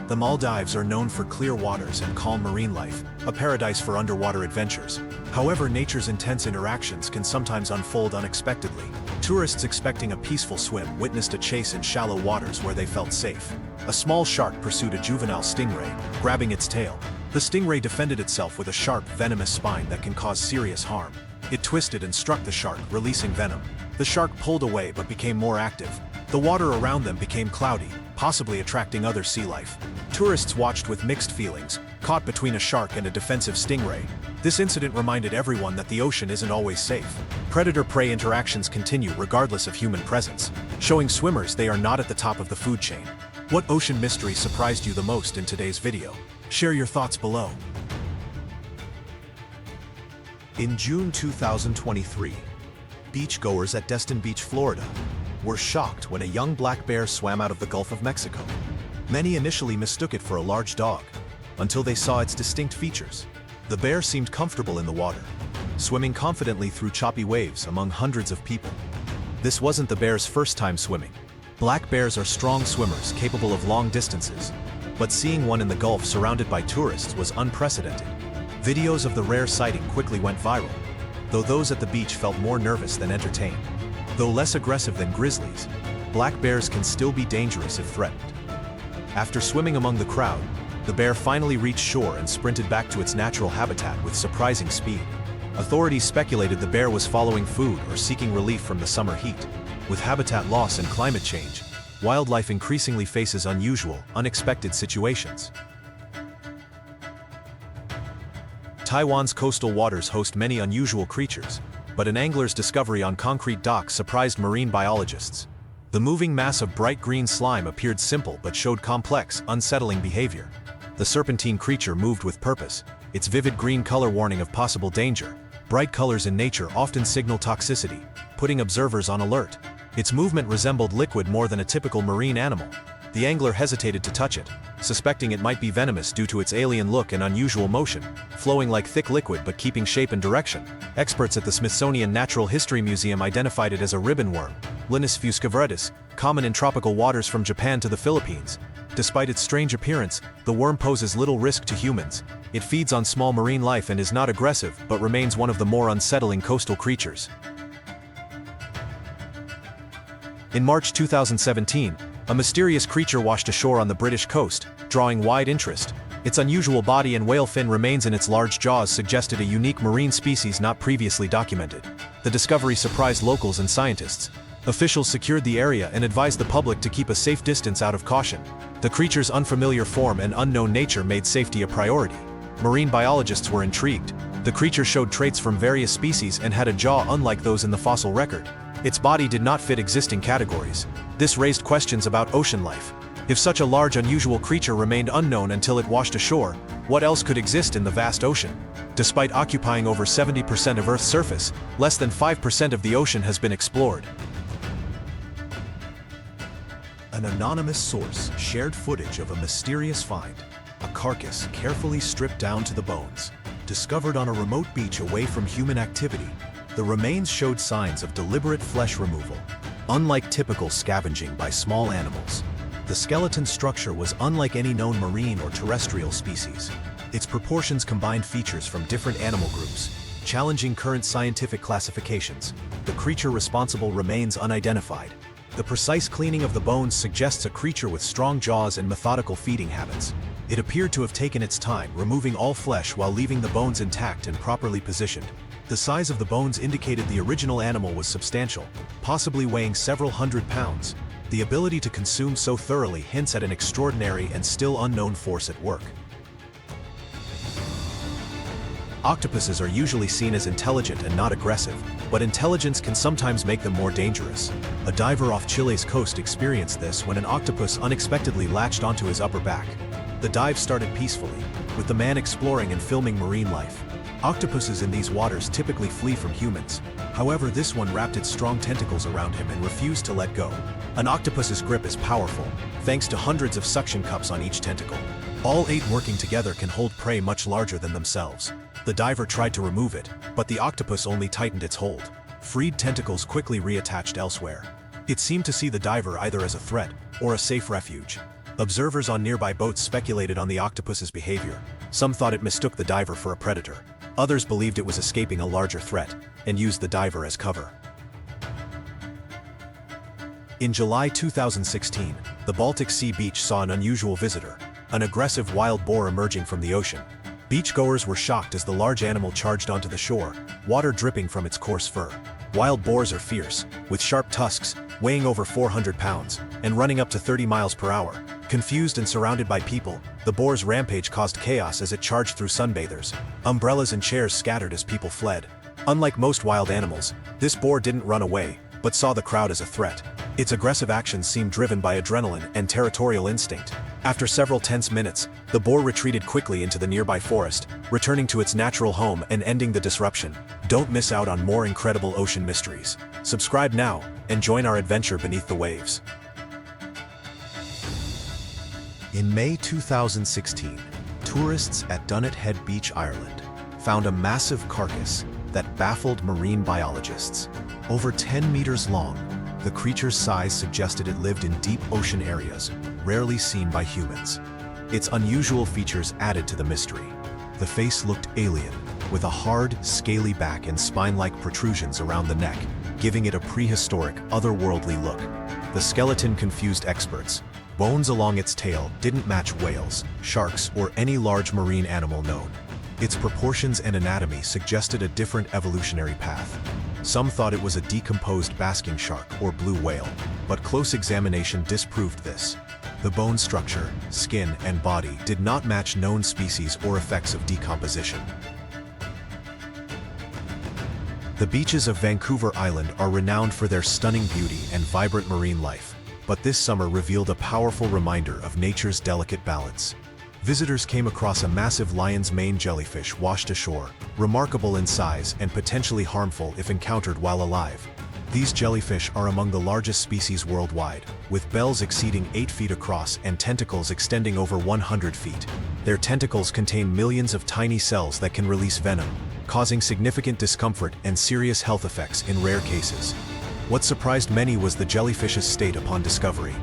The Maldives are known for clear waters and calm marine life, a paradise for underwater adventures. However, nature's intense interactions can sometimes unfold unexpectedly. Tourists expecting a peaceful swim witnessed a chase in shallow waters where they felt safe. A small shark pursued a juvenile stingray, grabbing its tail. The stingray defended itself with a sharp, venomous spine that can cause serious harm. It twisted and struck the shark, releasing venom. The shark pulled away but became more active. The water around them became cloudy, possibly attracting other sea life. Tourists watched with mixed feelings, caught between a shark and a defensive stingray. This incident reminded everyone that the ocean isn't always safe. Predator-prey interactions continue regardless of human presence, showing swimmers they are not at the top of the food chain. What ocean mystery surprised you the most in today's video? Share your thoughts below. In June 2023, beachgoers at Destin Beach, Florida, were shocked when a young black bear swam out of the Gulf of Mexico. Many initially mistook it for a large dog, until they saw its distinct features. The bear seemed comfortable in the water, swimming confidently through choppy waves among hundreds of people. This wasn't the bear's first time swimming. Black bears are strong swimmers capable of long distances, but seeing one in the Gulf surrounded by tourists was unprecedented. Videos of the rare sighting quickly went viral. though those at the beach felt more nervous than entertained. Though less aggressive than grizzlies, black bears can still be dangerous if threatened. After swimming among the crowd, the bear finally reached shore and sprinted back to its natural habitat with surprising speed. Authorities speculated the bear was following food or seeking relief from the summer heat. With habitat loss and climate change, wildlife increasingly faces unusual, unexpected situations. Taiwan's coastal waters host many unusual creatures, but an angler's discovery on concrete docks surprised marine biologists. The moving mass of bright green slime appeared simple but showed complex, unsettling behavior. The serpentine creature moved with purpose, its vivid green color warning of possible danger. Bright colors in nature often signal toxicity, putting observers on alert. Its movement resembled liquid more than a typical marine animal. The angler hesitated to touch it, suspecting it might be venomous due to its alien look and unusual motion, flowing like thick liquid but keeping shape and direction. Experts at the Smithsonian Natural History Museum identified it as a ribbon worm, Linus fuscoviritis, common in tropical waters from Japan to the Philippines. Despite its strange appearance, the worm poses little risk to humans. It feeds on small marine life and is not aggressive, but remains one of the more unsettling coastal creatures. In March 2017, a mysterious creature washed ashore on the British coast, drawing wide interest. Its unusual body and whale fin remains in its large jaws suggested a unique marine species not previously documented. The discovery surprised locals and scientists. Officials secured the area and advised the public to keep a safe distance out of caution. The creature's unfamiliar form and unknown nature made safety a priority. Marine biologists were intrigued. The creature showed traits from various species and had a jaw unlike those in the fossil record. Its body did not fit existing categories. This raised questions about ocean life. If such a large, unusual creature remained unknown until it washed ashore, what else could exist in the vast ocean? Despite occupying over 70% of Earth's surface, less than 5% of the ocean has been explored. An anonymous source shared footage of a mysterious find, a carcass carefully stripped down to the bones, discovered on a remote beach away from human activity. The remains showed signs of deliberate flesh removal. Unlike typical scavenging by small animals, the skeleton structure was unlike any known marine or terrestrial species. Its proportions combined features from different animal groups, challenging current scientific classifications. The creature responsible remains unidentified. The precise cleaning of the bones suggests a creature with strong jaws and methodical feeding habits. It appeared to have taken its time, removing all flesh while leaving the bones intact and properly positioned. The size of the bones indicated the original animal was substantial, possibly weighing several hundred pounds. The ability to consume so thoroughly hints at an extraordinary and still unknown force at work. Octopuses are usually seen as intelligent and not aggressive, but intelligence can sometimes make them more dangerous. A diver off Chile's coast experienced this when an octopus unexpectedly latched onto his upper back. The dive started peacefully, with the man exploring and filming marine life. Octopuses in these waters typically flee from humans. However, this one wrapped its strong tentacles around him and refused to let go. An octopus's grip is powerful, thanks to hundreds of suction cups on each tentacle. All 8 working together can hold prey much larger than themselves. The diver tried to remove it, but the octopus only tightened its hold. Freed tentacles quickly reattached elsewhere. It seemed to see the diver either as a threat or a safe refuge. Observers on nearby boats speculated on the octopus's behavior. Some thought it mistook the diver for a predator. Others believed it was escaping a larger threat and used the diver as cover. In July 2016, the Baltic Sea beach saw an unusual visitor, an aggressive wild boar emerging from the ocean. Beachgoers were shocked as the large animal charged onto the shore, water dripping from its coarse fur. Wild boars are fierce, with sharp tusks, weighing over 400 pounds, and running up to 30 miles per hour. Confused and surrounded by people, the boar's rampage caused chaos as it charged through sunbathers. Umbrellas and chairs scattered as people fled. Unlike most wild animals, this boar didn't run away, but saw the crowd as a threat. Its aggressive actions seemed driven by adrenaline and territorial instinct. After several tense minutes, the boar retreated quickly into the nearby forest, returning to its natural home and ending the disruption. Don't miss out on more incredible ocean mysteries. Subscribe now and join our adventure beneath the waves. In May 2016, tourists at Dunnet Head Beach, Ireland, found a massive carcass that baffled marine biologists. Over 10 meters long, the creature's size suggested it lived in deep ocean areas, rarely seen by humans. Its unusual features added to the mystery. The face looked alien, with a hard, scaly back and spine-like protrusions around the neck, giving it a prehistoric, otherworldly look. The skeleton confused experts. Bones along its tail didn't match whales, sharks, or any large marine animal known. Its proportions and anatomy suggested a different evolutionary path. Some thought it was a decomposed basking shark or blue whale, but close examination disproved this. The bone structure, skin, and body did not match known species or effects of decomposition. The beaches of Vancouver Island are renowned for their stunning beauty and vibrant marine life, but this summer revealed a powerful reminder of nature's delicate balance. Visitors came across a massive lion's mane jellyfish washed ashore, remarkable in size and potentially harmful if encountered while alive. These jellyfish are among the largest species worldwide, with bells exceeding 8 feet across and tentacles extending over 100 feet. Their tentacles contain millions of tiny cells that can release venom, causing significant discomfort and serious health effects in rare cases. What surprised many was the jellyfish's state upon discovery.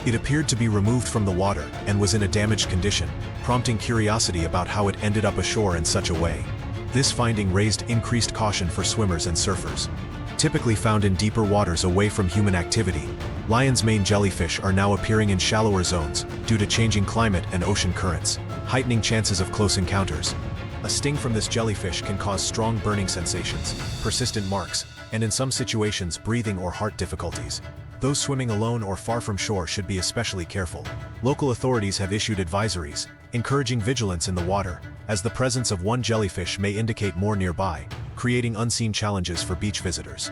It appeared to be removed from the water and was in a damaged condition, prompting curiosity about how it ended up ashore in such a way. This finding raised increased caution for swimmers and surfers. Typically found in deeper waters away from human activity, lion's mane jellyfish are now appearing in shallower zones due to changing climate and ocean currents, heightening chances of close encounters. A sting from this jellyfish can cause strong burning sensations, persistent marks, and in some situations breathing or heart difficulties. Those swimming alone or far from shore should be especially careful. Local authorities have issued advisories, encouraging vigilance in the water, as the presence of one jellyfish may indicate more nearby, creating unseen challenges for beach visitors.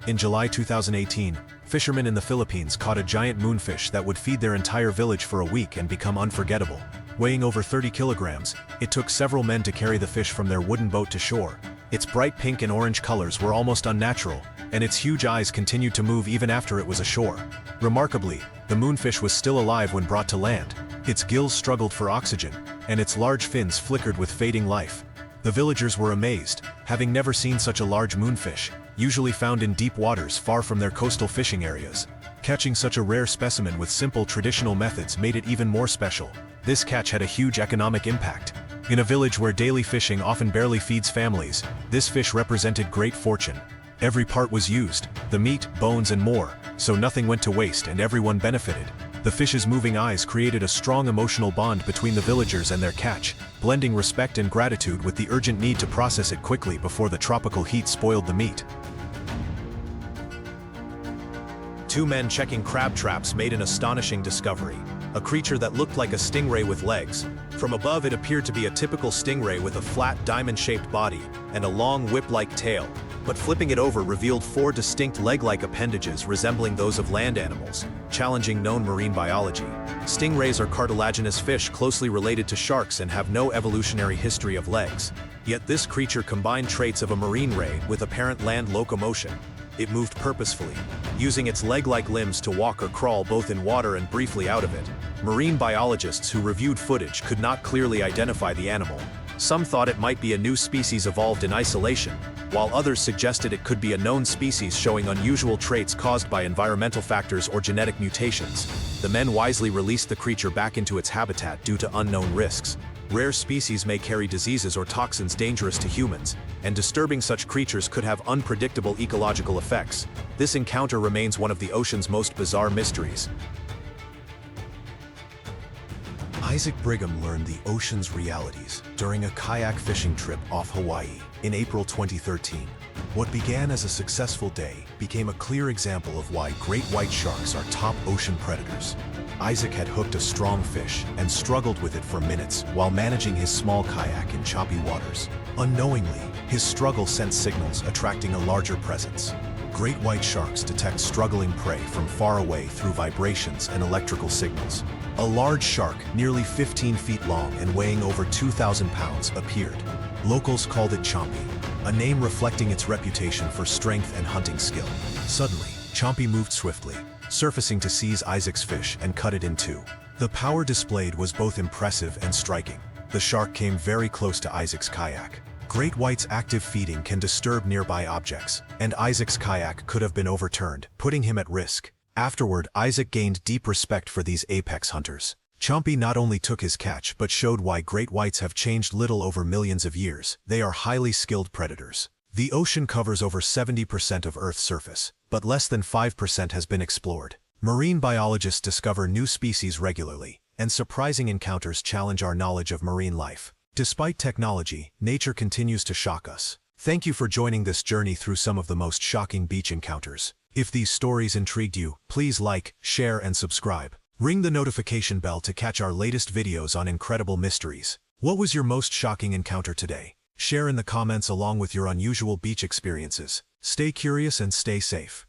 In July 2018, fishermen in the Philippines caught a giant moonfish that would feed their entire village for a week and become unforgettable. Weighing over 30 kilograms, it took several men to carry the fish from their wooden boat to shore. Its bright pink and orange colors were almost unnatural, and its huge eyes continued to move even after it was ashore. Remarkably, the moonfish was still alive when brought to land. Its gills struggled for oxygen, and its large fins flickered with fading life. The villagers were amazed, having never seen such a large moonfish, usually found in deep waters far from their coastal fishing areas. Catching such a rare specimen with simple traditional methods made it even more special. This catch had a huge economic impact. In a village where daily fishing often barely feeds families, this fish represented great fortune. Every part was used, the meat, bones and more, so nothing went to waste and everyone benefited. The fish's moving eyes created a strong emotional bond between the villagers and their catch, blending respect and gratitude with the urgent need to process it quickly before the tropical heat spoiled the meat. Two men checking crab traps made an astonishing discovery. A creature that looked like a stingray with legs. From above it appeared to be a typical stingray with a flat diamond-shaped body and a long whip-like tail, but flipping it over revealed 4 distinct leg-like appendages resembling those of land animals, challenging known marine biology. Stingrays are cartilaginous fish closely related to sharks and have no evolutionary history of legs. Yet this creature combined traits of a marine ray with apparent land locomotion. It moved purposefully, using its leg-like limbs to walk or crawl both in water and briefly out of it. Marine biologists who reviewed footage could not clearly identify the animal. Some thought it might be a new species evolved in isolation, while others suggested it could be a known species showing unusual traits caused by environmental factors or genetic mutations. The men wisely released the creature back into its habitat due to unknown risks. Rare species may carry diseases or toxins dangerous to humans, and disturbing such creatures could have unpredictable ecological effects. This encounter remains one of the ocean's most bizarre mysteries. Isaac Brigham learned the ocean's realities during a kayak fishing trip off Hawaii in April 2013. What began as a successful day became a clear example of why great white sharks are top ocean predators. Isaac had hooked a strong fish and struggled with it for minutes while managing his small kayak in choppy waters. Unknowingly, his struggle sent signals attracting a larger presence. Great white sharks detect struggling prey from far away through vibrations and electrical signals. A large shark, nearly 15 feet long and weighing over 2,000 pounds, appeared. Locals called it Chompy, a name reflecting its reputation for strength and hunting skill. Suddenly, Chompy moved swiftly, surfacing to seize Isaac's fish and cut it in two. The power displayed was both impressive and striking. The shark came very close to Isaac's kayak. Great white's active feeding can disturb nearby objects, and Isaac's kayak could have been overturned, putting him at risk. Afterward, Isaac gained deep respect for these apex hunters. Chompy not only took his catch but showed why great whites have changed little over millions of years. They are highly skilled predators. The ocean covers over 70% of Earth's surface, but less than 5% has been explored. Marine biologists discover new species regularly, and surprising encounters challenge our knowledge of marine life. Despite technology, nature continues to shock us. Thank you for joining this journey through some of the most shocking beach encounters. If these stories intrigued you, please like, share, and subscribe. Ring the notification bell to catch our latest videos on incredible mysteries. What was your most shocking encounter today? Share in the comments along with your unusual beach experiences. Stay curious and stay safe.